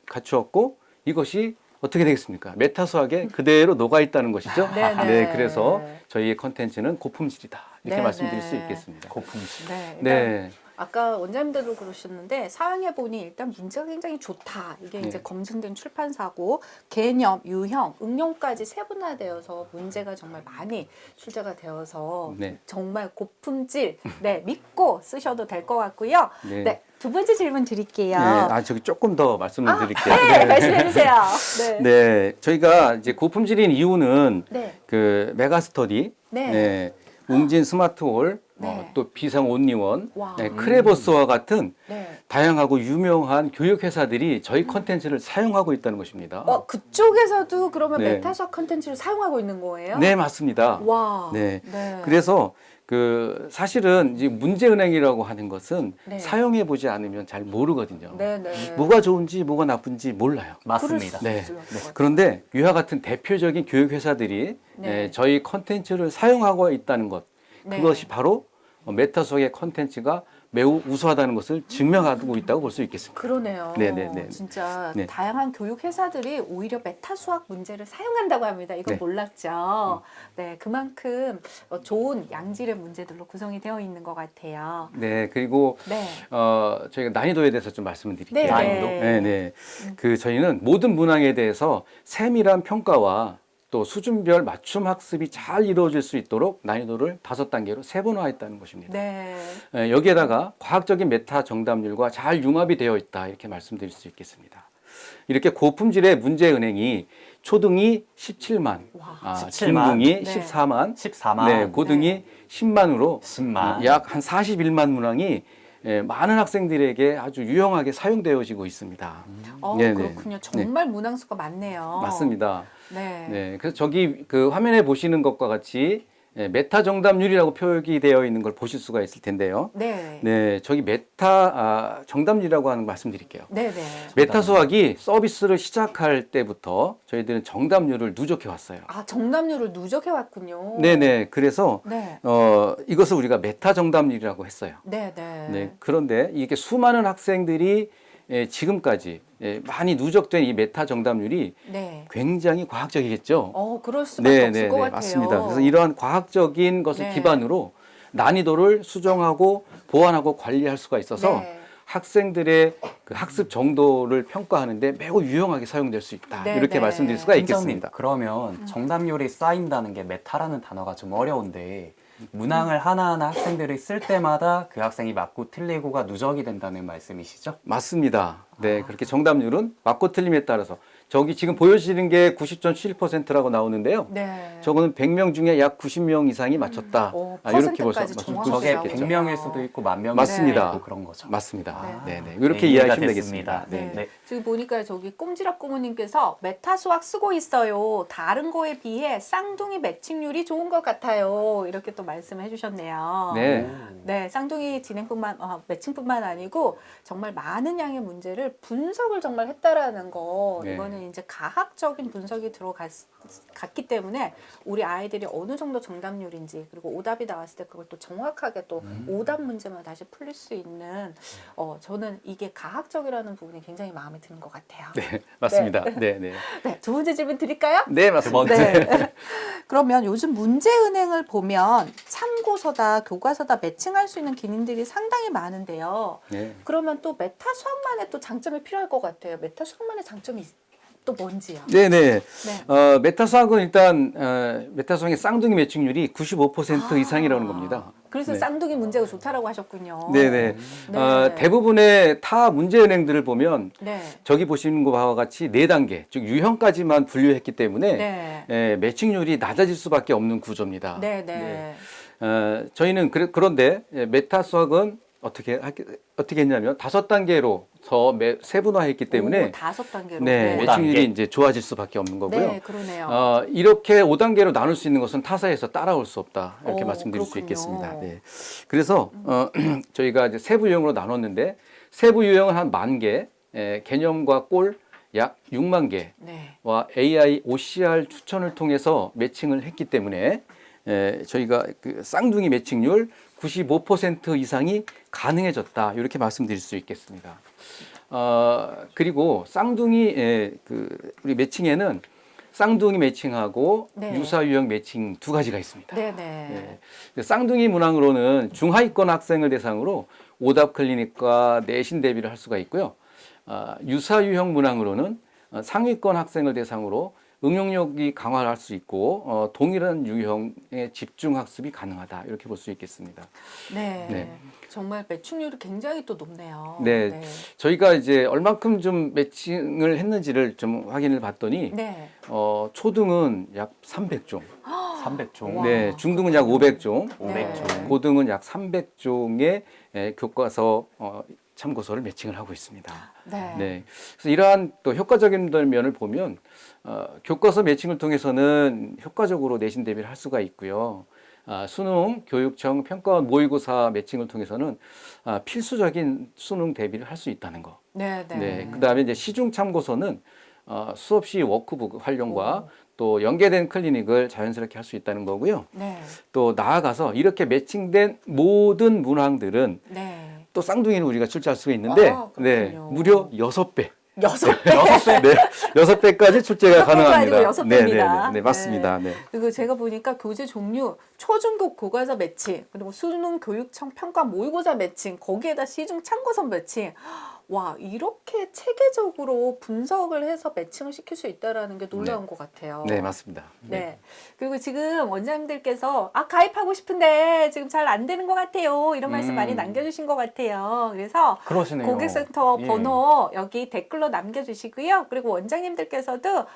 갖추었고 이것이 어떻게 되겠습니까? 메타수학에 그대로 녹아 있다는 것이죠. 네, 네. 네, 그래서 저희의 컨텐츠는 고품질이다 이렇게 네, 말씀드릴 네. 수 있겠습니다. 고품질. 네. 일단 네, 아까 원장님들도 그러셨는데 사용해 보니 일단 문제가 굉장히 좋다. 이게 네. 이제 검증된 출판사고 개념, 유형, 응용까지 세분화되어서 문제가 정말 많이 출제가 되어서 네. 정말 고품질 네 믿고 쓰셔도 될 것 같고요. 네. 네. 두 번째 질문 드릴게요. 네, 저기 조금 더 말씀을 드릴게요. 네, 말씀해 주세요. 네. 네, 저희가 이제 고품질인 이유는 네. 그 메가스터디, 네. 네, 웅진 스마트홀, 네. 또 비상 온리원, 와. 네, 크레버스와 같은 네. 다양하고 유명한 교육 회사들이 저희 컨텐츠를 사용하고 있다는 것입니다. 그쪽에서도 그러면 네. 메타수학 컨텐츠를 사용하고 있는 거예요? 네, 맞습니다. 와. 네. 네. 그래서 사실은 이제 문제은행이라고 하는 것은 네. 사용해 보지 않으면 잘 모르거든요. 네네. 뭐가 좋은지 뭐가 나쁜지 몰라요. 맞습니다. 네. 있을 것 같아요. 그런데 이와 같은 대표적인 교육 회사들이 네. 저희 컨텐츠를 사용하고 있다는 것, 네. 그것이 바로 메타수학의 컨텐츠가 매우 우수하다는 것을 증명하고 있다고 볼 수 있겠습니다. 그러네요. 네네네. 진짜 네. 다양한 교육 회사들이 오히려 메타 수학 문제를 사용한다고 합니다. 이건 네. 몰랐죠. 네, 그만큼 좋은 양질의 문제들로 구성이 되어 있는 것 같아요. 네, 그리고 네. 저희가 난이도에 대해서 좀 말씀을 드릴게요. 네, 난이도? 네, 네. 저희는 모든 문항에 대해서 세밀한 평가와 또 수준별 맞춤 학습이 잘 이루어질 수 있도록 난이도를 5단계로 세분화했다는 것입니다. 네. 여기에다가 과학적인 메타 정답률과 잘 융합이 되어 있다 이렇게 말씀드릴 수 있겠습니다. 이렇게 고품질의 문제은행이 초등이 17만, 와. 17만. 중등이 네. 14만, 14만, 네, 고등이 10만으로 10만. 약 한 41만 문항이 많은 학생들에게 아주 유용하게 사용되어지고 있습니다. 네네. 그렇군요. 정말 문항수가 많네요. 맞습니다. 네. 네, 그래서 저기 화면에 보시는 것과 같이 메타 정답률이라고 표기 되어 있는 걸 보실 수가 있을 텐데요. 네. 네, 저기 메타 정답률이라고 하는 거 말씀드릴게요. 네. 네. 메타 수학이 서비스를 시작할 때부터 저희들은 정답률을 누적해 왔어요. 아, 정답률을 누적해 왔군요. 네네. 그래서 네. 이것을 우리가 메타 정답률이라고 했어요. 네, 네. 네. 그런데 이게 수많은 학생들이 지금까지 많이 누적된 이 메타 정답률이 네. 굉장히 과학적이겠죠. 그럴 수밖에 없을 것 같아요. 맞습니다. 그래서 이러한 과학적인 것을 네. 기반으로 난이도를 수정하고 보완하고 관리할 수가 있어서 네. 학생들의 그 학습 정도를 평가하는데 매우 유용하게 사용될 수 있다. 네, 이렇게 네. 말씀드릴 수가 팀장님, 있겠습니다. 그러면 정답률이 쌓인다는 게 메타라는 단어가 좀 어려운데 문항을 하나하나 학생들이 쓸 때마다 그 학생이 맞고 틀리고가 누적이 된다는 말씀이시죠? 맞습니다. 네, 그렇게 정답률은 맞고 틀림에 따라서 저기 지금 보여지는 게 90.7%라고 나오는데요. 네. 저거는 100명 중에 약 90명 이상이 맞췄다. 이렇게 퍼센트까지 말씀 정확하게 저게 나오죠. 100명일 수도 있고 만 명일 맞습니다. 수도 있고 그런 거죠. 맞습니다. 네. 네, 네. 이렇게 네, 이해하시면 이해가 되겠습니다. 됐습니다. 네. 네. 지금 보니까 저기 꼼지락 고모님께서 메타 수학 쓰고 있어요. 다른 거에 비해 쌍둥이 매칭률이 좋은 것 같아요. 이렇게 또 말씀해 주셨네요. 네. 네, 쌍둥이 매칭뿐만 아니고 정말 많은 양의 문제를 분석을 정말 했다라는 거. 네. 이거는 이제 가학적인 분석이 들어갔기 때문에 우리 아이들이 어느 정도 정답률인지 그리고 오답이 나왔을 때 그걸 또 정확하게 또 오답 문제만 다시 풀릴 수 있는 저는 이게 가학적이라는 부분이 굉장히 마음에 드는 것 같아요. 네, 맞습니다. 네, 네. 네, 두 번째 질문 드릴까요? 네, 맞습니다. 네. 그러면 요즘 문제은행을 보면 참고서다, 교과서다 매칭할 수 있는 기능들이 상당히 많은데요. 네. 그러면 또 메타 수학만의 또 장점이 필요할 것 같아요. 메타 수학만의 장점이 또 뭔지요? 네, 네. 네. 메타 수학은 일단 메타 수학의 쌍둥이 매칭률이 95% 이상이라는 겁니다. 그래서 네. 쌍둥이 문제가 좋다라고 하셨군요. 네, 네. 네. 대부분의 타 문제은행들을 보면 네. 저기 보시는 것과 같이 4단계, 즉 유형까지만 분류했기 때문에 네. 매칭률이 낮아질 수밖에 없는 구조입니다. 네, 네. 저희는 그런데 메타 수학은 어떻게 했냐면 5단계로 더 세분화했기 때문에 5단계로. 네, 오 매칭률이 단계. 이제 좋아질 수밖에 없는 거고요. 네, 그러네요. 이렇게 5단계로 나눌 수 있는 것은 타사에서 따라올 수 없다. 이렇게 오, 말씀드릴 수 그렇군요. 있겠습니다. 네. 그래서 저희가 이제 세부 유형으로 나눴는데 세부 유형은 한 10,000개, 개념과 꼴 약 6만 개와 네. AI, OCR 추천을 통해서 매칭을 했기 때문에 저희가 그 쌍둥이 매칭률 95% 이상이 가능해졌다. 이렇게 말씀드릴 수 있겠습니다. 그리고 쌍둥이 우리 매칭에는 쌍둥이 매칭하고 네. 유사 유형 매칭 두 가지가 있습니다. 네, 네. 네. 쌍둥이 문항으로는 중하위권 학생을 대상으로 오답 클리닉과 내신 대비를 할 수가 있고요. 유사 유형 문항으로는 상위권 학생을 대상으로 응용력이 강화를 할 수 있고 동일한 유형의 집중 학습이 가능하다 이렇게 볼 수 있겠습니다. 네. 네. 정말 매칭률이 굉장히 또 높네요. 네. 저희가 이제 얼만큼 좀 매칭을 했는지를 좀 확인을 봤더니 네. 초등은 약 300종, 300종. 와. 네, 중등은 약 500종, 500종. 고등은 약 300종의 교과서 참고서를 매칭을 하고 있습니다. 네. 네. 그래서 이러한 또 효과적인 면을 보면 교과서 매칭을 통해서는 효과적으로 내신 대비를 할 수가 있고요. 수능 교육청 평가원 모의고사 매칭을 통해서는 필수적인 수능 대비를 할 수 있다는 거. 네, 네. 네. 그다음에 이제 시중 참고서는 수업 시 워크북 활용과 또 연계된 클리닉을 자연스럽게 할 수 있다는 거고요. 네. 또 나아가서 이렇게 매칭된 모든 문항들은 네. 또 쌍둥이를 우리가 출제할 수가 있는데 아, 네, 그렇군요. 무려 6배. 6배. 네, 6배까지 출제가 여섯 배도 가능합니다. 아니고 6배입니다. 네, 네, 네, 네, 맞습니다. 네. 그리고 제가 보니까 교재 종류 초중급 교과서 매칭, 그리고 수능 교육청 평가 모의고사 매칭, 거기에다 시중 참고서 매칭. 와, 이렇게 체계적으로 분석을 해서 매칭을 시킬 수 있다라는 게 놀라운 것 같아요. 네, 맞습니다. 네. 그리고 지금 원장님들께서 가입하고 싶은데 지금 잘 안 되는 것 같아요. 이런 말씀 많이 남겨주신 것 같아요. 그래서 그러시네요. 고객센터 예. 번호 여기 댓글로 남겨주시고요. 그리고 원장님들께서도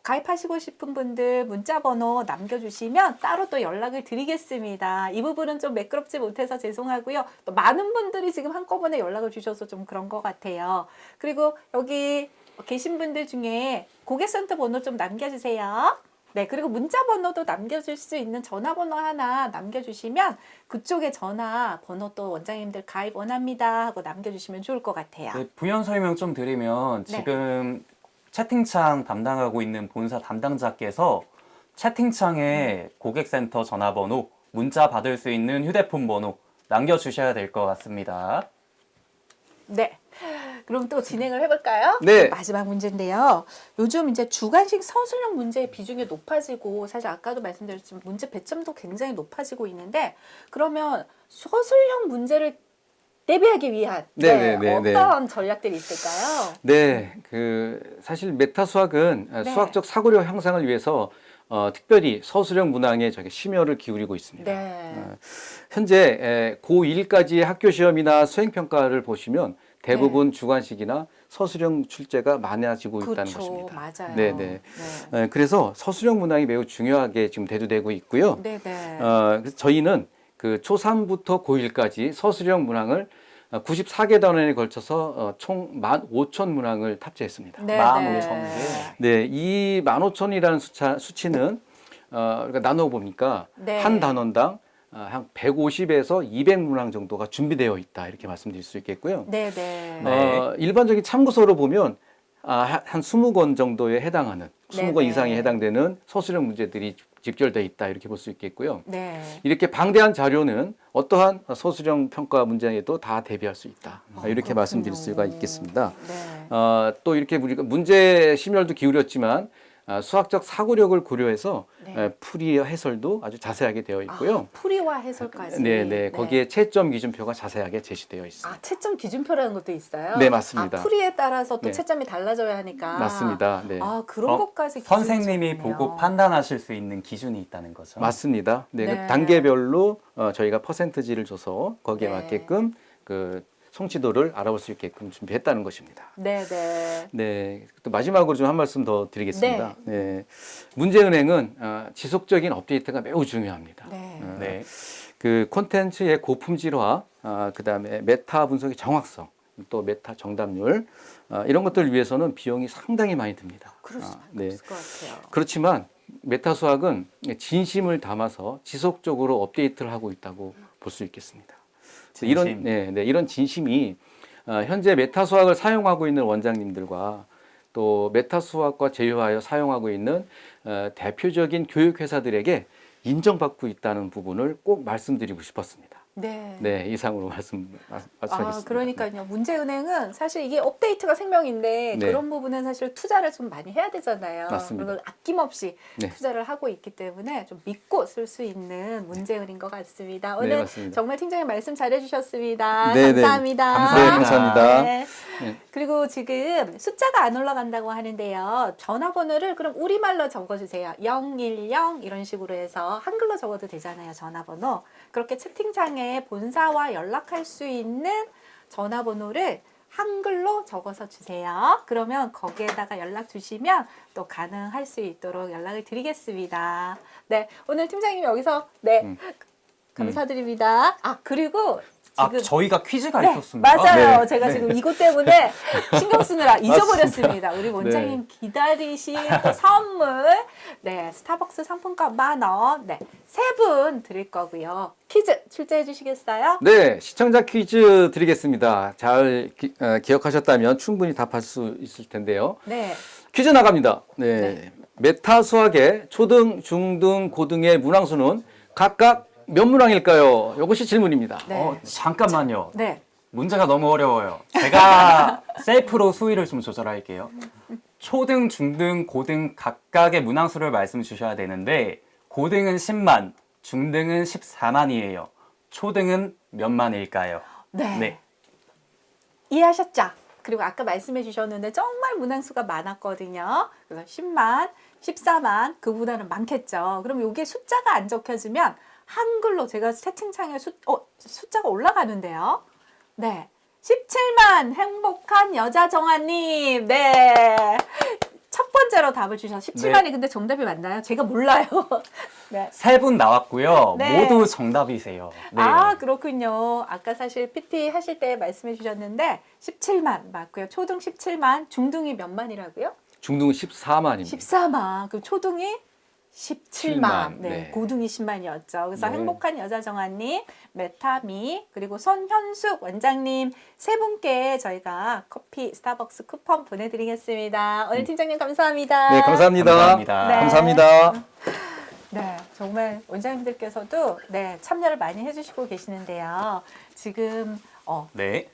가입하시고 싶은 분들 문자 번호 남겨주시면 따로 또 연락을 드리겠습니다. 이 부분은 좀 매끄럽지 못해서 죄송하고요. 또 많은 분들이 지금 한꺼번에 연락을 주셔서 좀 그런 것 같아요. 그리고 여기 계신 분들 중에 고객센터 번호 좀 남겨주세요. 네, 그리고 문자 번호도 남겨줄 수 있는 전화번호 하나 남겨주시면 그쪽에 전화번호 또 원장님들 가입 원합니다 하고 남겨주시면 좋을 것 같아요. 네, 부연 설명 좀 드리면 네. 지금 채팅창 담당하고 있는 본사 담당자께서 채팅창에 고객센터 전화번호, 문자 받을 수 있는 휴대폰 번호 남겨주셔야 될 것 같습니다. 네. 그럼 또 진행을 해볼까요? 네. 마지막 문제인데요. 요즘 이제 주관식 서술형 문제의 비중이 높아지고 사실 아까도 말씀드렸지만 문제 배점도 굉장히 높아지고 있는데 그러면 서술형 문제를 대비하기 위한 어떤 전략들이 있을까요? 네, 사실 메타 수학은 네. 수학적 사고력 향상을 위해서 특별히 서술형 문항에 저기 심혈을 기울이고 있습니다. 네. 현재 고1까지의 학교 시험이나 수행 평가를 보시면 대부분 주관식이나 서술형 출제가 많아지고 있다는 그렇죠. 것입니다. 맞아요. 네네. 네. 그래서 서술형 문항이 매우 중요하게 지금 대두되고 있고요. 네네. 그래서 저희는 그 초3부터 고1까지 서술형 문항을 94개 단원에 걸쳐서 총 15,000문항을 탑재했습니다. 네, 15,000개. 네, 이 15,000이라는 수치는 그러니까 나눠보니까 네. 한 단원당 한 150에서 200문항 정도가 준비되어 있다 이렇게 말씀드릴 수 있겠고요. 네네. 네. 일반적인 참고서로 보면 한 20권 정도에 해당하는 20권 네네. 이상에 해당되는 서술형 문제들이 집결되어 있다 이렇게 볼 수 있겠고요. 네. 이렇게 방대한 자료는 어떠한 서술형 평가 문제에도 다 대비할 수 있다. 이렇게 그렇군요. 말씀드릴 수가 있겠습니다. 네. 또 이렇게 우리가 문제 심혈도 기울였지만 수학적 사고력을 고려해서 네. 풀이 해설도 아주 자세하게 되어 있고요. 풀이와 해설까지. 네, 거기에 채점 기준표가 자세하게 제시되어 있습니다. 채점 기준표라는 것도 있어요? 네, 맞습니다. 풀이에 따라서 또 네. 채점이 달라져야 하니까. 맞습니다. 네. 그런 것까지 기준이 선생님이 있었군요. 보고 판단하실 수 있는 기준이 있다는 거죠. 맞습니다. 네, 네. 그 단계별로 저희가 퍼센트지를 줘서 거기에 네. 맞게끔 그 성취도를 알아볼 수 있게끔 준비했다는 것입니다. 네네. 네, 또 마지막으로 좀 한 말씀 더 드리겠습니다. 네. 문제은행은 지속적인 업데이트가 매우 중요합니다. 네. 네. 그 콘텐츠의 고품질화, 그다음에 메타 분석의 정확성, 또 메타 정답률 이런 것들을 위해서는 비용이 상당히 많이 듭니다. 그럴 수밖에 네. 없을 것 같아요. 그렇지만 메타 수학은 진심을 담아서 지속적으로 업데이트를 하고 있다고 볼 수 있겠습니다. 진심. 이런 진심이 현재 메타 수학을 사용하고 있는 원장님들과 또 메타 수학과 제휴하여 사용하고 있는 대표적인 교육 회사들에게 인정받고 있다는 부분을 꼭 말씀드리고 싶었습니다. 네. 네, 이상으로 말씀하겠습니다. 그러니까요. 문제은행은 사실 이게 업데이트가 생명인데 네. 그런 부분은 사실 투자를 좀 많이 해야 되잖아요. 맞습니다. 그걸 아낌없이 네. 투자를 하고 있기 때문에 좀 믿고 쓸 수 있는 문제은인 것 같습니다. 네, 오늘 맞습니다. 정말 팀장님 말씀 잘해주셨습니다. 네, 네. 감사합니다. 감사합니다. 네, 감사합니다. 네. 네. 그리고 지금 숫자가 안 올라간다고 하는데요. 전화번호를 그럼 우리말로 적어주세요. 010 이런 식으로 해서 한글로 적어도 되잖아요. 전화번호. 그렇게 채팅창에 본사와 연락할 수 있는 전화번호를 한글로 적어서 주세요. 그러면 거기에다가 연락 주시면 또 가능할 수 있도록 연락을 드리겠습니다. 네, 오늘 팀장님 여기서 감사드립니다. 그리고 지금 저희가 퀴즈가 네, 있었습니다. 맞아요. 네. 제가 네. 지금 이것 때문에 신경 쓰느라 잊어버렸습니다. 우리 원장님 기다리신 또 선물, 네, 스타벅스 상품권 10,000원, 네, 3분 드릴 거고요. 퀴즈 출제해 주시겠어요? 네, 시청자 퀴즈 드리겠습니다. 잘 기억하셨다면 충분히 답할 수 있을 텐데요. 네, 퀴즈 나갑니다. 네. 네. 메타 수학의 초등, 중등, 고등의 문항수는 각각 몇 문항일까요? 이것이 질문입니다. 네. 잠깐만요. 네. 문제가 너무 어려워요. 제가 셀프로 수위를 좀 조절할게요. 초등, 중등, 고등 각각의 문항수를 말씀 주셔야 되는데 고등은 10만, 중등은 14만이에요. 초등은 몇 만일까요? 네. 네. 이해하셨죠? 그리고 아까 말씀해 주셨는데 정말 문항수가 많았거든요. 그래서 10만, 14만 그보다는 많겠죠. 그럼 이게 숫자가 안 적혀지면 한글로 제가 채팅창에 숫자가 올라가는데요. 네. 17만 행복한 여자 정아님. 네. 첫 번째로 답을 주셔서 17만이 근데 정답이 맞나요? 제가 몰라요. 네. 3분 나왔고요. 네. 모두 정답이세요. 네. 아, 그렇군요. 아까 사실 PT 하실 때 말씀해 주셨는데 17만 맞고요. 초등 17만, 중등이 몇 만이라고요? 중등은 14만입니다. 14만. 그럼 초등이 17만. 네. 네. 고등이 10만이었죠. 그래서 네. 행복한 여자 정아님, 메타미, 그리고 손현숙 원장님 세 분께 저희가 커피 스타벅스 쿠폰 보내드리겠습니다. 오늘 팀장님 감사합니다. 네, 감사합니다. 감사합니다. 네. 감사합니다. 네, 정말 원장님들께서도 네, 참여를 많이 해주시고 계시는데요. 지금 네.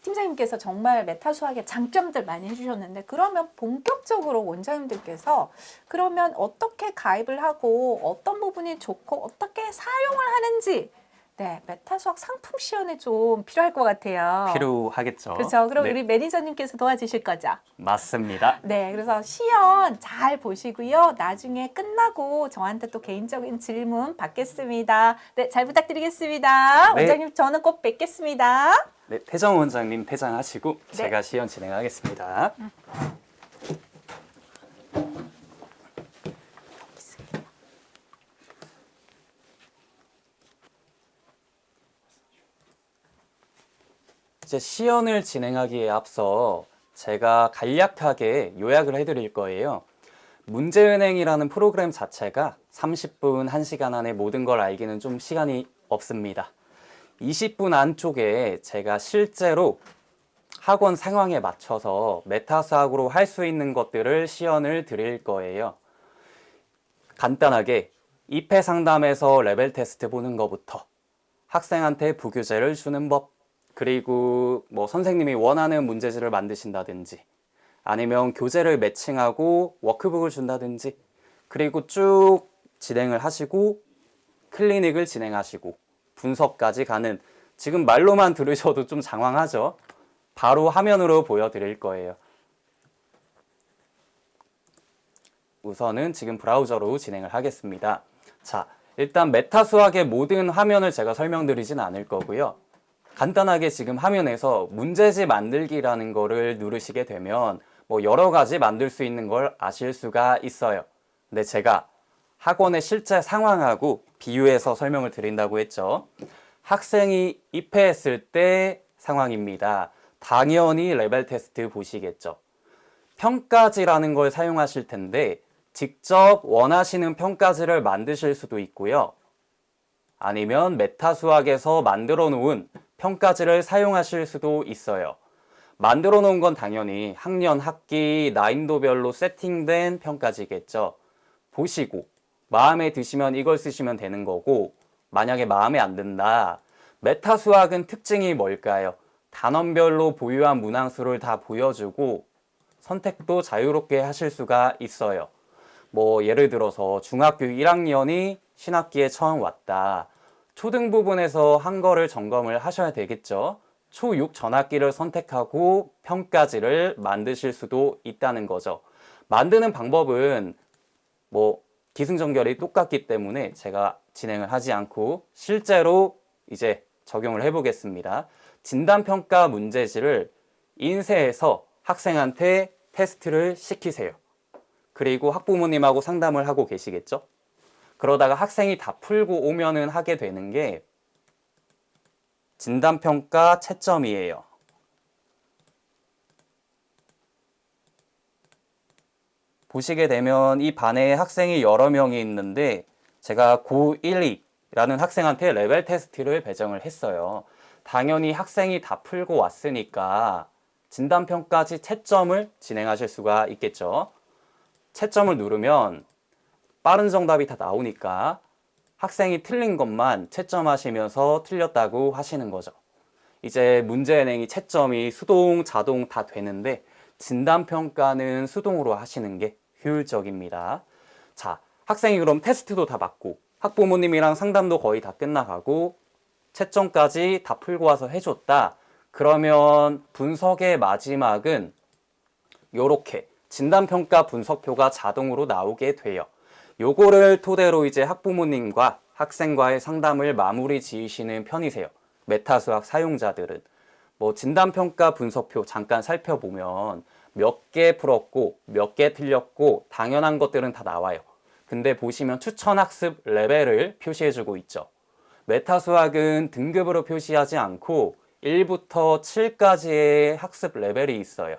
팀장님께서 정말 메타 수학의 장점들 많이 해주셨는데 그러면 본격적으로 원장님들께서 그러면 어떻게 가입을 하고 어떤 부분이 좋고 어떻게 사용을 하는지 네, 메타 수학 상품 시연에 좀 필요할 것 같아요. 필요하겠죠. 그렇죠. 그럼 네. 우리 매니저님께서 도와주실 거죠? 맞습니다. 네, 그래서 시연 잘 보시고요. 나중에 끝나고 저한테 또 개인적인 질문 받겠습니다. 네, 잘 부탁드리겠습니다. 네. 원장님, 저는 꼭 뵙겠습니다. 네, 태정 원장님 퇴장하시고 네. 제가 시연 진행하겠습니다. 이제 시연을 진행하기에 앞서 제가 간략하게 요약을 해드릴 거예요. 문제은행이라는 프로그램 자체가 30분, 1시간 안에 모든 걸 알기는 좀 시간이 없습니다. 20분 안쪽에 제가 실제로 학원 상황에 맞춰서 메타 수학으로 할 수 있는 것들을 시연을 드릴 거예요. 간단하게 2패 상담에서 레벨 테스트 보는 것부터 학생한테 부교재를 주는 법, 그리고 뭐 선생님이 원하는 문제지를 만드신다든지 아니면 교재를 매칭하고 워크북을 준다든지 그리고 쭉 진행을 하시고 클리닉을 진행하시고 분석까지 가는, 지금 말로만 들으셔도 좀 장황하죠? 바로 화면으로 보여드릴 거예요. 우선은 지금 브라우저로 진행을 하겠습니다. 자, 일단 메타 수학의 모든 화면을 제가 설명드리진 않을 거고요. 간단하게 지금 화면에서 문제지 만들기라는 거를 누르시게 되면 뭐 여러 가지 만들 수 있는 걸 아실 수가 있어요. 근데 제가 학원의 실제 상황하고 비유해서 설명을 드린다고 했죠. 학생이 입회했을 때 상황입니다. 당연히 레벨 테스트 보시겠죠. 평가지라는 걸 사용하실 텐데 직접 원하시는 평가지를 만드실 수도 있고요. 아니면 메타 수학에서 만들어 놓은 평가지를 사용하실 수도 있어요. 만들어 놓은 건 당연히 학년, 학기, 난이도별로 세팅된 평가지겠죠. 보시고 마음에 드시면 이걸 쓰시면 되는 거고, 만약에 마음에 안 든다. 메타 수학은 특징이 뭘까요? 단원별로 보유한 문항수를 다 보여주고 선택도 자유롭게 하실 수가 있어요. 뭐 예를 들어서 중학교 1학년이 신학기에 처음 왔다. 초등 부분에서 한 거를 점검을 하셔야 되겠죠. 초6 전학기를 선택하고 평가지를 만드실 수도 있다는 거죠. 만드는 방법은 뭐 기승전결이 똑같기 때문에 제가 진행을 하지 않고 실제로 이제 적용을 해보겠습니다. 진단평가 문제지를 인쇄해서 학생한테 테스트를 시키세요. 그리고 학부모님하고 상담을 하고 계시겠죠? 그러다가 학생이 다 풀고 오면은 하게 되는 게 진단평가 채점이에요. 보시게 되면 이 반에 학생이 여러 명이 있는데 제가 고1이라는 학생한테 레벨 테스트를 배정을 했어요. 당연히 학생이 다 풀고 왔으니까 진단평가지 채점을 진행하실 수가 있겠죠. 채점을 누르면 빠른 정답이 다 나오니까 학생이 틀린 것만 채점하시면서 틀렸다고 하시는 거죠. 이제 문제은행이 채점이 수동, 자동 다 되는데 진단평가는 수동으로 하시는 게 효율적입니다. 자, 학생이 그럼 테스트도 다 받고 학부모님이랑 상담도 거의 다 끝나가고 채점까지 다 풀고 와서 해줬다. 그러면 분석의 마지막은 요렇게 진단평가 분석표가 자동으로 나오게 돼요. 요거를 토대로 이제 학부모님과 학생과의 상담을 마무리 지으시는 편이세요. 메타수학 사용자들은. 뭐 진단평가 분석표 잠깐 살펴보면 몇 개 풀었고 몇 개 틀렸고 당연한 것들은 다 나와요. 근데 보시면 추천학습 레벨을 표시해주고 있죠. 메타수학은 등급으로 표시하지 않고 1부터 7까지의 학습 레벨이 있어요.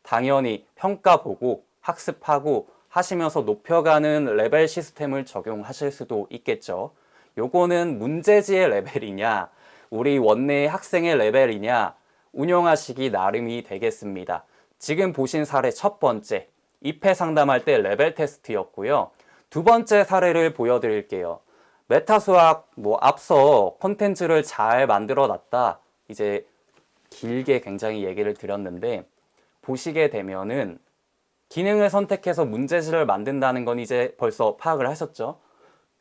당연히 평가 보고 학습하고 하시면서 높여가는 레벨 시스템을 적용하실 수도 있겠죠. 요거는 문제지의 레벨이냐, 우리 원내의 학생의 레벨이냐 운영하시기 나름이 되겠습니다. 지금 보신 사례 첫 번째, 입회 상담할 때 레벨 테스트였고요. 두 번째 사례를 보여드릴게요. 메타수학 앞서 콘텐츠를 잘 만들어 놨다. 이제 길게 굉장히 얘기를 드렸는데 보시게 되면은 기능을 선택해서 문제지를 만든다는 건 이제 벌써 파악을 하셨죠?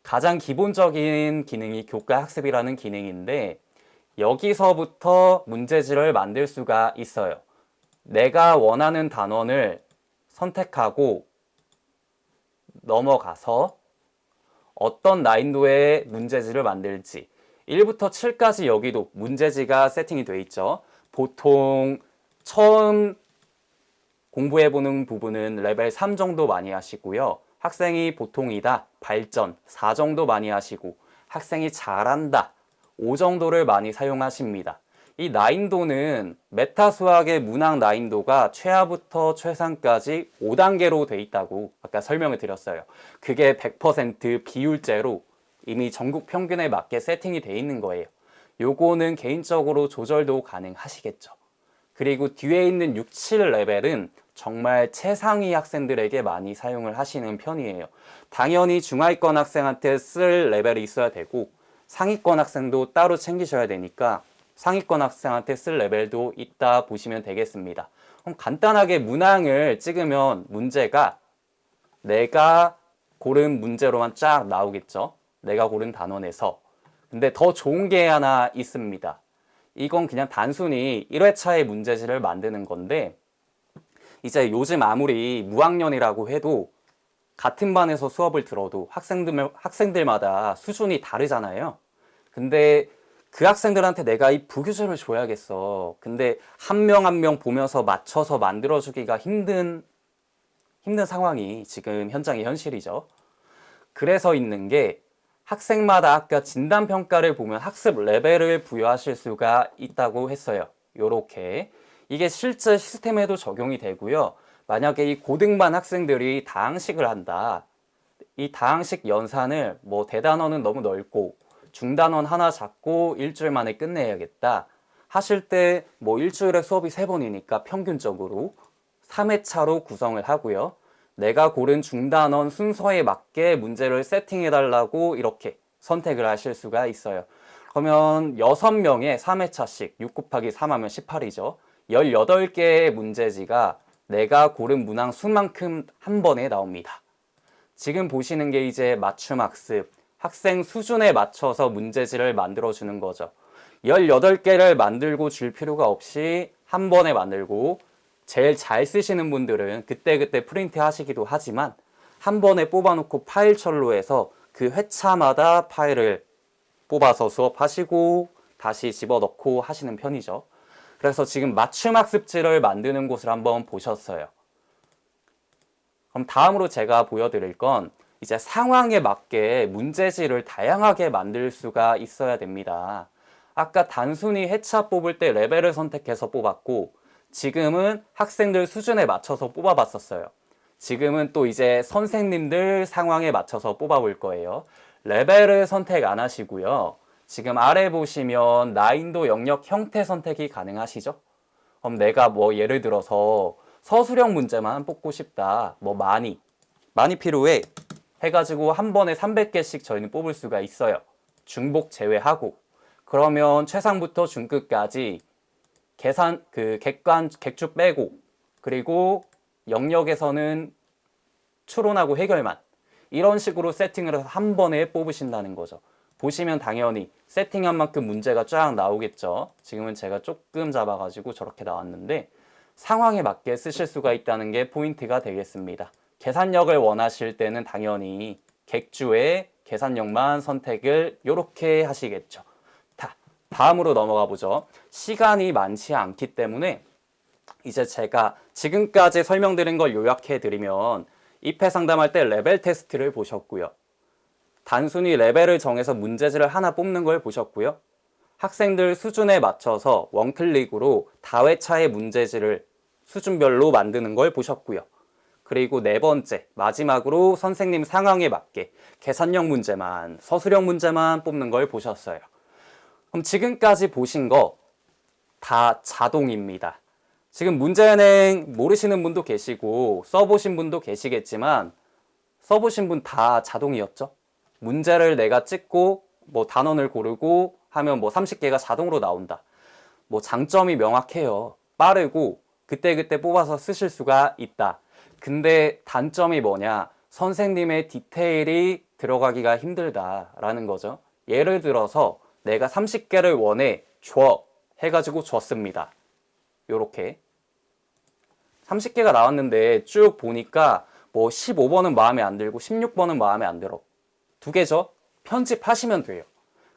가장 기본적인 기능이 교과 학습이라는 기능인데 여기서부터 문제지를 만들 수가 있어요. 내가 원하는 단원을 선택하고 넘어가서 어떤 난이도의 문제지를 만들지 1부터 7까지 여기도 문제지가 세팅이 돼 있죠. 보통 처음 공부해보는 부분은 레벨 3 정도 많이 하시고요. 학생이 보통이다, 발전 4 정도 많이 하시고 학생이 잘한다 5 정도를 많이 사용하십니다. 이 난이도는 메타수학의 문항 난이도가 최하부터 최상까지 5단계로 돼 있다고 아까 설명을 드렸어요. 그게 100% 비율제로 이미 전국 평균에 맞게 세팅이 돼 있는 거예요. 요거는 개인적으로 조절도 가능하시겠죠. 그리고 뒤에 있는 6, 7레벨은 정말 최상위 학생들에게 많이 사용을 하시는 편이에요. 당연히 중하위권 학생한테 쓸 레벨이 있어야 되고 상위권 학생도 따로 챙기셔야 되니까 상위권 학생한테 쓸 레벨도 있다 보시면 되겠습니다. 그럼 간단하게 문항을 찍으면 문제가 내가 고른 문제로만 쫙 나오겠죠. 내가 고른 단원에서. 근데 더 좋은 게 하나 있습니다. 이건 그냥 단순히 1회차의 문제지를 만드는 건데 이제 요즘 아무리 무학년이라고 해도 같은 반에서 수업을 들어도 학생들마다 수준이 다르잖아요. 근데 그 학생들한테 내가 이 부교재를 줘야겠어. 근데 한 명 한 명 보면서 맞춰서 만들어주기가 힘든 상황이 지금 현장의 현실이죠. 그래서 있는 게 학생마다 아까 진단평가를 보면 학습 레벨을 부여하실 수가 있다고 했어요. 요렇게. 이게 실제 시스템에도 적용이 되고요. 만약에 이 고등반 학생들이 다항식을 한다. 이 다항식 연산을 대단원은 너무 넓고 중단원 하나 잡고 일주일 만에 끝내야겠다 하실 때 일주일에 수업이 3번이니까 평균적으로 3회차로 구성을 하고요. 내가 고른 중단원 순서에 맞게 문제를 세팅해달라고 이렇게 선택을 하실 수가 있어요. 그러면 6명의 3회차씩 6 곱하기 3하면 18이죠. 18개의 문제지가 내가 고른 문항 수만큼 한 번에 나옵니다. 지금 보시는 게 이제 맞춤학습, 학생 수준에 맞춰서 문제지를 만들어주는 거죠. 18개를 만들고 줄 필요가 없이 한 번에 만들고 제일 잘 쓰시는 분들은 그때그때 프린트 하시기도 하지만 한 번에 뽑아놓고 파일철로 해서 그 회차마다 파일을 뽑아서 수업하시고 다시 집어넣고 하시는 편이죠. 그래서 지금 맞춤학습지를 만드는 곳을 한번 보셨어요. 그럼 다음으로 제가 보여드릴 건 이제 상황에 맞게 문제지를 다양하게 만들 수가 있어야 됩니다. 아까 단순히 회차 뽑을 때 레벨을 선택해서 뽑았고 지금은 학생들 수준에 맞춰서 뽑아봤었어요. 지금은 또 이제 선생님들 상황에 맞춰서 뽑아볼 거예요. 레벨을 선택 안 하시고요. 지금 아래 보시면 난이도 영역 형태 선택이 가능하시죠? 그럼 내가 뭐 예를 들어서 서술형 문제만 뽑고 싶다. 뭐 많이 필요해. 해가지고 한 번에 300개씩 저희는 뽑을 수가 있어요. 중복 제외하고. 그러면 최상부터 중끝까지 객주 빼고, 그리고 영역에서는 추론하고 해결만. 이런 식으로 세팅을 해서 한 번에 뽑으신다는 거죠. 보시면 당연히 세팅한 만큼 문제가 쫙 나오겠죠. 지금은 제가 조금 잡아가지고 저렇게 나왔는데 상황에 맞게 쓰실 수가 있다는 게 포인트가 되겠습니다. 계산력을 원하실 때는 당연히 객주의 계산력만 선택을 이렇게 하시겠죠. 다음으로 넘어가 보죠. 시간이 많지 않기 때문에 이제 제가 지금까지 설명드린 걸 요약해 드리면 입회 상담할 때 레벨 테스트를 보셨고요. 단순히 레벨을 정해서 문제지를 하나 뽑는 걸 보셨고요. 학생들 수준에 맞춰서 원클릭으로 다회차의 문제지를 수준별로 만드는 걸 보셨고요. 그리고 네 번째, 마지막으로 선생님 상황에 맞게 계산형 문제만, 서술형 문제만 뽑는 걸 보셨어요. 그럼 지금까지 보신 거 다 자동입니다. 지금 문제은행 모르시는 분도 계시고 써보신 분도 계시겠지만 써보신 분 다 자동이었죠? 문제를 내가 찍고 뭐 단원을 고르고 하면 뭐 30개가 자동으로 나온다. 뭐 장점이 명확해요. 빠르고 그때그때 뽑아서 쓰실 수가 있다. 근데 단점이 뭐냐? 선생님의 디테일이 들어가기가 힘들다라는 거죠. 예를 들어서 내가 30개를 원해 줘 해가지고 줬습니다. 요렇게 30개가 나왔는데 쭉 보니까 뭐 15번은 마음에 안 들고 16번은 마음에 안 들어. 두 개죠? 편집하시면 돼요.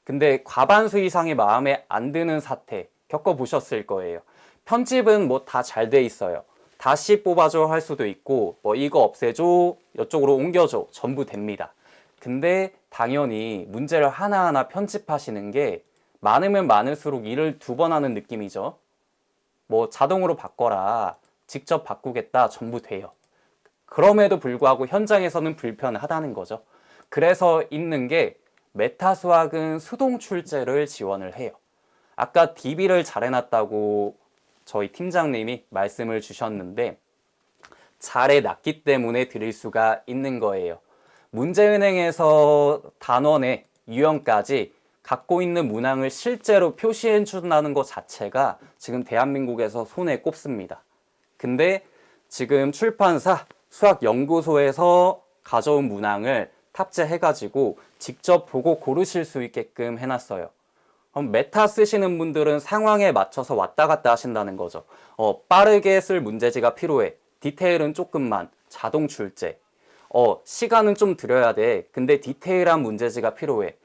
근데 과반수 이상이 마음에 안 드는 사태 겪어보셨을 거예요. 편집은 뭐 다 잘 돼 있어요. 다시 뽑아줘 할 수도 있고 뭐 이거 없애줘, 이쪽으로 옮겨줘, 전부 됩니다. 근데 당연히 문제를 하나하나 편집하시는 게 많으면 많을수록 일을 2번 하는 느낌이죠. 뭐 자동으로 바꿔라, 직접 바꾸겠다, 전부 돼요. 그럼에도 불구하고 현장에서는 불편하다는 거죠. 그래서 있는 게 메타수학은 수동 출제를 지원을 해요. 아까 DB를 잘 해놨다고 저희 팀장님이 말씀을 주셨는데 잘 해놨기 때문에 드릴 수가 있는 거예요. 문제은행에서 단원의 유형까지 갖고 있는 문항을 실제로 표시해 준다는 것 자체가 지금 대한민국에서 손에 꼽습니다. 근데 지금 출판사 수학연구소에서 가져온 문항을 탑재해가지고 직접 보고 고르실 수 있게끔 해놨어요. 그럼 메타 쓰시는 분들은 상황에 맞춰서 왔다 갔다 하신다는 거죠. 빠르게 쓸 문제지가 필요해. 디테일은 조금만. 자동 출제. 시간은 좀 들여야 돼. 근데 디테일한 문제지가 필요해.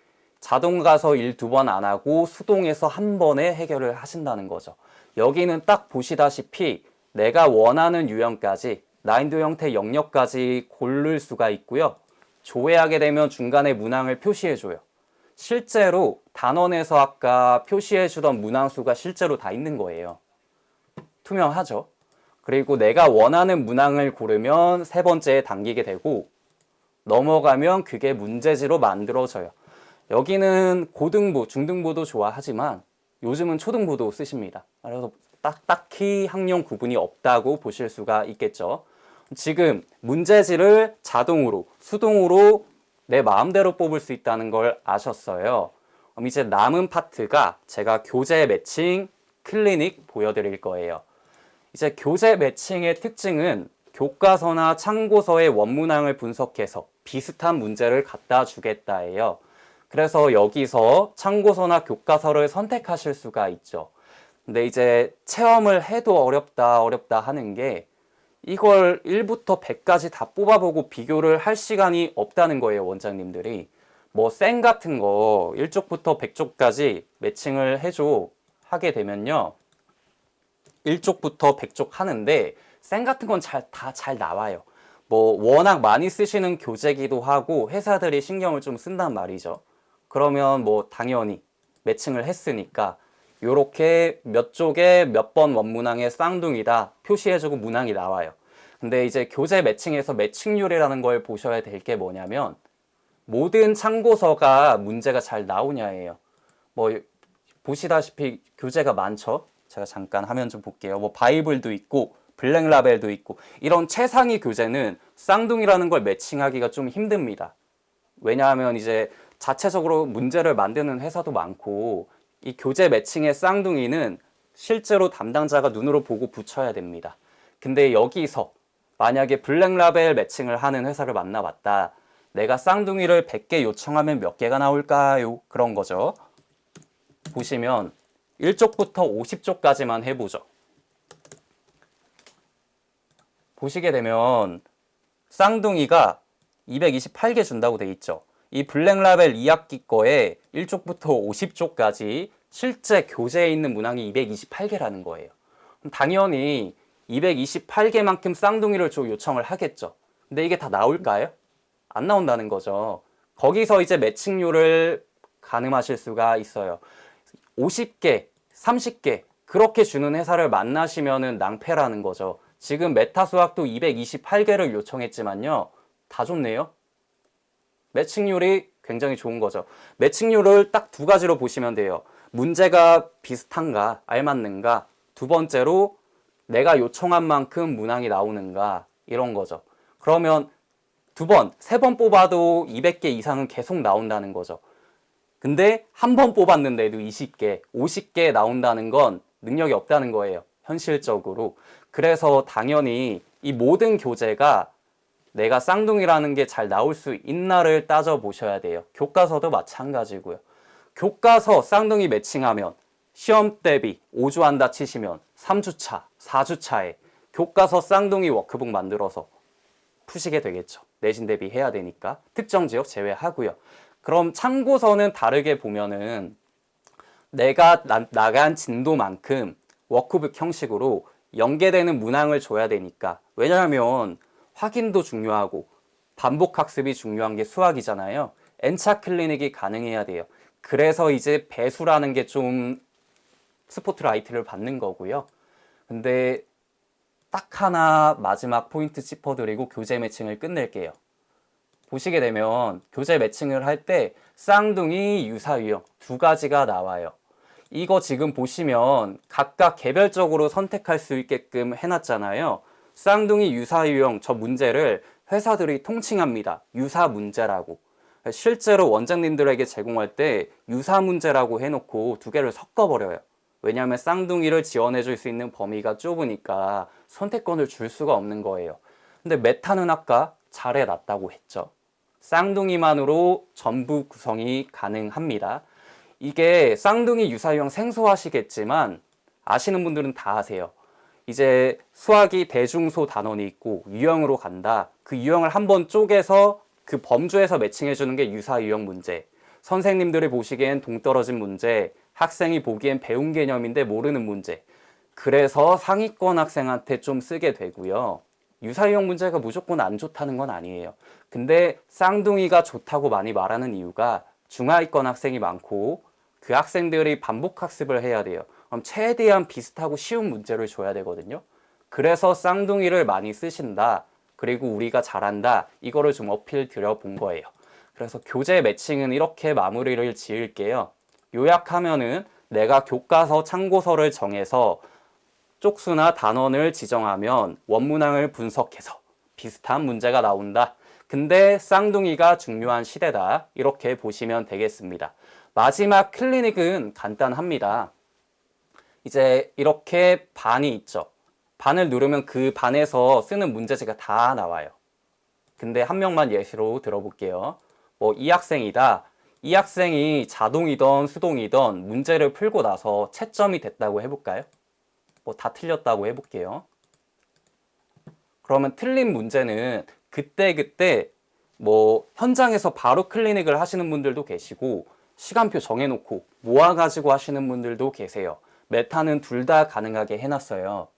자동 가서 일 2번 안 하고 수동에서 한 번에 해결을 하신다는 거죠. 여기는 딱 보시다시피 내가 원하는 유형까지, 난이도 형태 영역까지 고를 수가 있고요. 조회하게 되면 중간에 문항을 표시해줘요. 실제로 단원에서 아까 표시해주던 문항 수가 실제로 다 있는 거예요. 투명하죠. 그리고 내가 원하는 문항을 고르면 세 번째에 당기게 되고 넘어가면 그게 문제지로 만들어져요. 여기는 고등부, 중등부도 좋아하지만 요즘은 초등부도 쓰십니다. 그래서 딱히 학령 구분이 없다고 보실 수가 있겠죠. 지금 문제지를 자동으로, 수동으로 내 마음대로 뽑을 수 있다는 걸 아셨어요. 그럼 이제 남은 파트가 제가 교재 매칭 클리닉 보여드릴 거예요. 이제 교재 매칭의 특징은 교과서나 참고서의 원문항을 분석해서 비슷한 문제를 갖다 주겠다예요. 그래서 여기서 참고서나 교과서를 선택하실 수가 있죠. 근데 이제 체험을 해도 어렵다 하는 게 이걸 1부터 100까지 다 뽑아보고 비교를 할 시간이 없다는 거예요, 원장님들이. 뭐 생 같은 거 1쪽부터 100쪽까지 매칭을 해줘 하게 되면요. 1쪽부터 100쪽 하는데 생 같은 건 다 잘 나와요. 뭐 워낙 많이 쓰시는 교재기도 하고 회사들이 신경을 좀 쓴단 말이죠. 그러면 뭐 당연히 매칭을 했으니까 요렇게 몇 쪽에 몇 번 원문항의 쌍둥이다 표시해주고 문항이 나와요. 근데 이제 교재 매칭에서 매칭률이라는 걸 보셔야 될 게 뭐냐면 모든 참고서가 문제가 잘 나오냐예요. 뭐 보시다시피 교재가 많죠. 제가 잠깐 화면 좀 볼게요. 뭐 바이블도 있고 블랙라벨도 있고 이런 최상위 교재는 쌍둥이라는 걸 매칭하기가 좀 힘듭니다. 왜냐하면 이제 자체적으로 문제를 만드는 회사도 많고 이 교재 매칭의 쌍둥이는 실제로 담당자가 눈으로 보고 붙여야 됩니다. 근데 여기서 만약에 블랙라벨 매칭을 하는 회사를 만나봤다. 내가 쌍둥이를 100개 요청하면 몇 개가 나올까요? 그런 거죠. 보시면 1쪽부터 50쪽까지만 해보죠. 보시게 되면 쌍둥이가 228개 준다고 돼 있죠. 이 블랙라벨 2학기 거에 1쪽부터 50쪽까지 실제 교재에 있는 문항이 228개라는 거예요. 당연히 228개만큼 쌍둥이를 요청을 하겠죠. 근데 이게 다 나올까요? 안 나온다는 거죠. 거기서 이제 매칭률을 가늠하실 수가 있어요. 50개, 30개 그렇게 주는 회사를 만나시면은 낭패라는 거죠. 지금 메타수학도 228개를 요청했지만요. 다 좋네요. 매칭률이 굉장히 좋은 거죠. 매칭률을 딱 두 가지로 보시면 돼요. 문제가 비슷한가, 알맞는가. 두 번째로 내가 요청한 만큼 문항이 나오는가. 이런 거죠. 그러면 두 번, 세 번 뽑아도 200개 이상은 계속 나온다는 거죠. 근데 한 번 뽑았는데도 20개, 50개 나온다는 건 능력이 없다는 거예요. 현실적으로. 그래서 당연히 이 모든 교재가 내가 쌍둥이라는 게 잘 나올 수 있나를 따져보셔야 돼요. 교과서도 마찬가지고요. 교과서 쌍둥이 매칭하면 시험 대비 5주 한다 치시면 3주차, 4주차에 교과서 쌍둥이 워크북 만들어서 푸시게 되겠죠. 내신 대비 해야 되니까. 특정 지역 제외하고요. 그럼 참고서는 다르게 보면은 내가 나간 진도만큼 워크북 형식으로 연계되는 문항을 줘야 되니까. 왜냐하면 확인도 중요하고 반복 학습이 중요한 게 수학이잖아요. N차 클리닉이 가능해야 돼요. 그래서 이제 배수라는 게 좀 스포트라이트를 받는 거고요. 근데 딱 하나 마지막 포인트 짚어드리고 교재 매칭을 끝낼게요. 보시게 되면 교재 매칭을 할 때 쌍둥이, 유사유형 두 가지가 나와요. 이거 지금 보시면 각각 개별적으로 선택할 수 있게끔 해놨잖아요. 쌍둥이, 유사유형 저 문제를 회사들이 통칭합니다. 유사 문제라고. 실제로 원장님들에게 제공할 때 유사 문제라고 해놓고 두 개를 섞어버려요. 왜냐하면 쌍둥이를 지원해 줄 수 있는 범위가 좁으니까 선택권을 줄 수가 없는 거예요. 근데 메타는 아까 잘 해놨다고 했죠. 쌍둥이만으로 전부 구성이 가능합니다. 이게 쌍둥이 유사유형 생소하시겠지만 아시는 분들은 다 아세요. 이제 수학이 대중소 단원이 있고 유형으로 간다. 그 유형을 한번 쪼개서 그 범주에서 매칭해 주는 게 유사유형 문제. 선생님들이 보시기엔 동떨어진 문제, 학생이 보기엔 배운 개념인데 모르는 문제. 그래서 상위권 학생한테 좀 쓰게 되고요. 유사유형 문제가 무조건 안 좋다는 건 아니에요. 근데 쌍둥이가 좋다고 많이 말하는 이유가 중하위권 학생이 많고 그 학생들이 반복 학습을 해야 돼요. 그럼 최대한 비슷하고 쉬운 문제를 줘야 되거든요. 그래서 쌍둥이를 많이 쓰신다. 그리고 우리가 잘한다. 이거를 좀 어필 드려본 거예요. 그래서 교재 매칭은 이렇게 마무리를 지을게요. 요약하면은 내가 교과서 참고서를 정해서 쪽수나 단원을 지정하면 원문항을 분석해서 비슷한 문제가 나온다. 근데 쌍둥이가 중요한 시대다. 이렇게 보시면 되겠습니다. 마지막 클리닉은 간단합니다. 이제 이렇게 반이 있죠. 반을 누르면 그 반에서 쓰는 문제지가 다 나와요. 근데 한 명만 예시로 들어볼게요. 뭐 이 학생이다. 이 학생이 자동이든 수동이든 문제를 풀고 나서 채점이 됐다고 해볼까요? 뭐 다 틀렸다고 해볼게요. 그러면 틀린 문제는 그때 뭐 현장에서 바로 클리닉을 하시는 분들도 계시고 시간표 정해놓고 모아가지고 하시는 분들도 계세요. 메타는 둘 다 가능하게 해놨어요.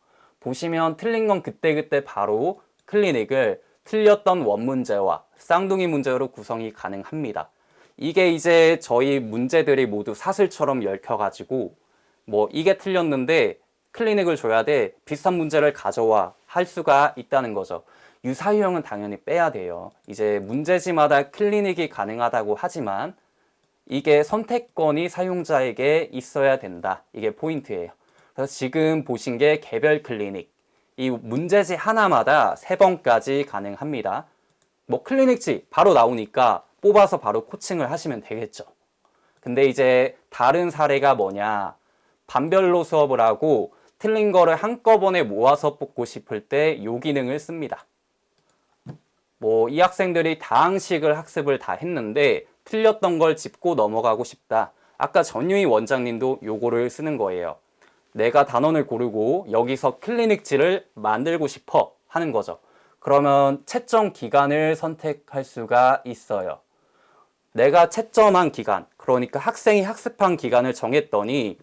보시면 틀린 건 그때 바로 클리닉을 틀렸던 원문제와 쌍둥이 문제로 구성이 가능합니다. 이게 이제 저희 문제들이 모두 사슬처럼 얽혀가지고 뭐 이게 틀렸는데 클리닉을 줘야 돼. 비슷한 문제를 가져와. 할 수가 있다는 거죠. 유사유형은 당연히 빼야 돼요. 이제 문제지마다 클리닉이 가능하다고 하지만 이게 선택권이 사용자에게 있어야 된다. 이게 포인트예요. 그래서 지금 보신 게 개별 클리닉. 이 문제지 하나마다 3번까지 가능합니다. 뭐 클리닉지 바로 나오니까 뽑아서 바로 코칭을 하시면 되겠죠. 근데 이제 다른 사례가 뭐냐. 반별로 수업을 하고 틀린 거를 한꺼번에 모아서 뽑고 싶을 때 이 기능을 씁니다. 뭐 이 학생들이 다항식을 학습을 다 했는데 틀렸던 걸 짚고 넘어가고 싶다. 아까 전유희 원장님도 요거를 쓰는 거예요. 내가 단원을 고르고 여기서 클리닉지를 만들고 싶어 하는 거죠. 그러면 채점 기간을 선택할 수가 있어요. 내가 채점한 기간, 그러니까 학생이 학습한 기간을 정했더니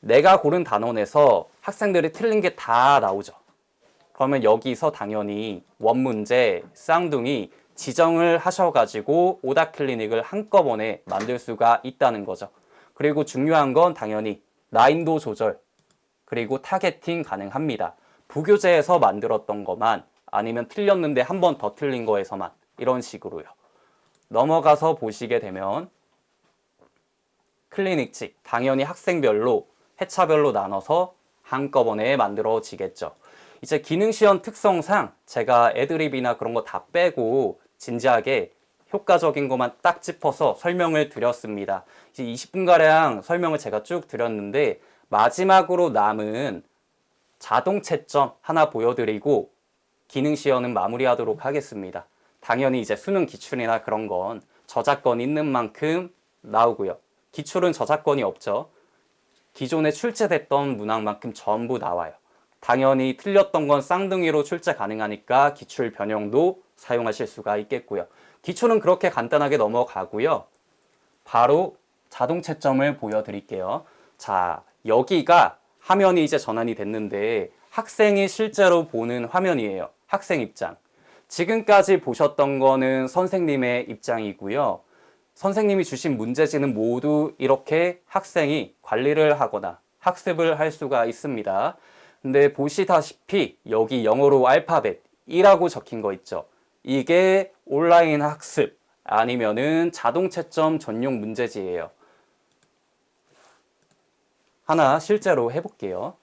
내가 고른 단원에서 학생들이 틀린 게 다 나오죠. 그러면 여기서 당연히 원문제, 쌍둥이 지정을 하셔가지고 오답 클리닉을 한꺼번에 만들 수가 있다는 거죠. 그리고 중요한 건 당연히 난이도 조절, 그리고 타겟팅 가능합니다. 부교재에서 만들었던 것만, 아니면 틀렸는데 한 번 더 틀린 거에서만, 이런 식으로요. 넘어가서 보시게 되면 클리닉지, 당연히 학생별로, 회차별로 나눠서 한꺼번에 만들어지겠죠. 이제 기능시험 특성상 제가 애드립이나 그런 거 다 빼고 진지하게 효과적인 것만 딱 짚어서 설명을 드렸습니다. 이제 20분가량 설명을 제가 쭉 드렸는데 마지막으로 남은 자동 채점 하나 보여드리고 기능시험은 마무리하도록 하겠습니다. 당연히 이제 수능 기출이나 그런 건 저작권 있는 만큼 나오고요. 기출은 저작권이 없죠. 기존에 출제됐던 문항만큼 전부 나와요. 당연히 틀렸던 건 쌍둥이로 출제 가능하니까 기출 변형도 사용하실 수가 있겠고요. 기출은 그렇게 간단하게 넘어가고요. 바로 자동 채점을 보여드릴게요. 자, 여기가 화면이 이제 전환이 됐는데 학생이 실제로 보는 화면이에요. 학생 입장. 지금까지 보셨던 거는 선생님의 입장이고요. 선생님이 주신 문제지는 모두 이렇게 학생이 관리를 하거나 학습을 할 수가 있습니다. 근데 보시다시피 여기 영어로 알파벳 2라고 적힌 거 있죠. 이게 온라인 학습 아니면은 자동 채점 전용 문제지예요. 하나 실제로 해볼게요.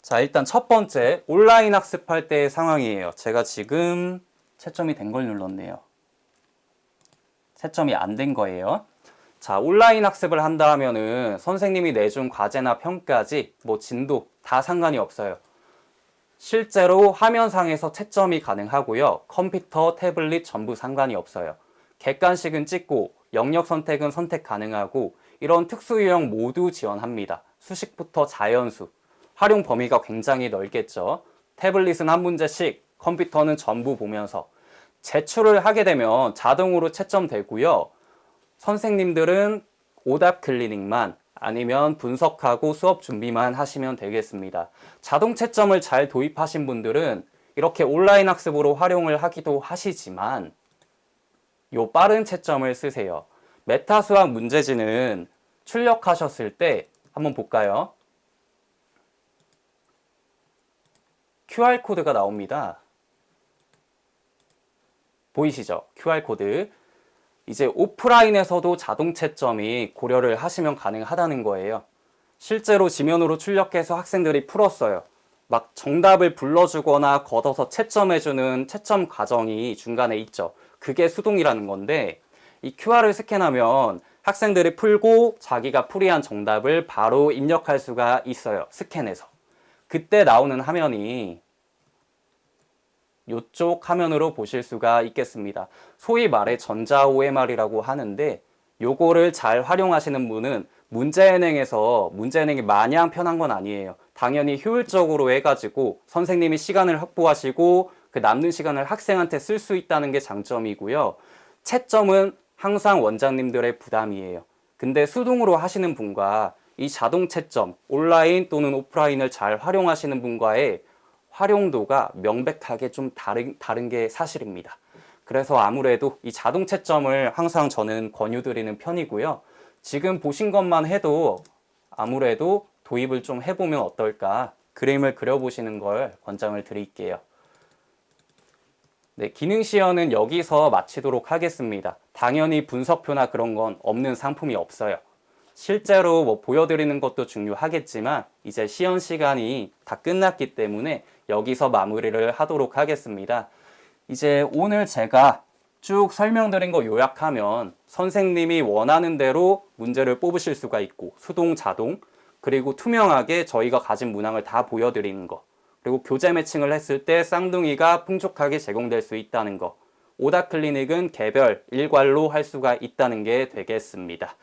자, 일단 첫 번째 온라인 학습할 때의 상황이에요. 제가 지금 채점이 된 걸 눌렀네요. 채점이 안 된 거예요. 자, 온라인 학습을 한다 하면은 선생님이 내준 과제나 평가지, 뭐 진도 다 상관이 없어요. 실제로 화면상에서 채점이 가능하고요. 컴퓨터, 태블릿 전부 상관이 없어요. 객관식은 찍고 영역 선택은 선택 가능하고 이런 특수 유형 모두 지원합니다. 수식부터 자연수, 활용 범위가 굉장히 넓겠죠. 태블릿은 한 문제씩, 컴퓨터는 전부 보면서 제출을 하게 되면 자동으로 채점되고요. 선생님들은 오답 클리닉만 아니면 분석하고 수업 준비만 하시면 되겠습니다. 자동 채점을 잘 도입하신 분들은 이렇게 온라인 학습으로 활용을 하기도 하시지만 요 빠른 채점을 쓰세요. 메타수학 문제지는 출력하셨을 때 한번 볼까요? QR코드가 나옵니다. 보이시죠? QR코드. 이제 오프라인에서도 자동 채점이 고려를 하시면 가능하다는 거예요. 실제로 지면으로 출력해서 학생들이 풀었어요. 막 정답을 불러주거나 걷어서 채점해주는 채점 과정이 중간에 있죠. 그게 수동이라는 건데 이 QR을 스캔하면 학생들이 풀고 자기가 풀이한 정답을 바로 입력할 수가 있어요. 스캔해서. 그때 나오는 화면이 이쪽 화면으로 보실 수가 있겠습니다. 소위 말해 전자 OMR이라고 하는데 요거를 잘 활용하시는 분은 문제은행이 마냥 편한 건 아니에요. 당연히 효율적으로 해가지고 선생님이 시간을 확보하시고 그 남는 시간을 학생한테 쓸 수 있다는 게 장점이고요. 채점은 항상 원장님들의 부담이에요. 근데 수동으로 하시는 분과 이 자동 채점, 온라인 또는 오프라인을 잘 활용하시는 분과의 활용도가 명백하게 좀 다른 게 사실입니다. 그래서 아무래도 이 자동 채점을 항상 저는 권유드리는 편이고요. 지금 보신 것만 해도 아무래도 도입을 좀 해보면 어떨까, 그림을 그려보시는 걸 권장을 드릴게요. 네, 기능 시연은 여기서 마치도록 하겠습니다. 당연히 분석표나 그런 건 없는 상품이 없어요. 실제로 뭐 보여드리는 것도 중요하겠지만 이제 시연 시간이 다 끝났기 때문에 여기서 마무리를 하도록 하겠습니다. 이제 오늘 제가 쭉 설명드린 거 요약하면 선생님이 원하는 대로 문제를 뽑으실 수가 있고, 수동, 자동, 그리고 투명하게 저희가 가진 문항을 다 보여드리는 거, 그리고 교재 매칭을 했을 때 쌍둥이가 풍족하게 제공될 수 있다는 거, 오답 클리닉은 개별, 일괄로 할 수가 있다는 게 되겠습니다.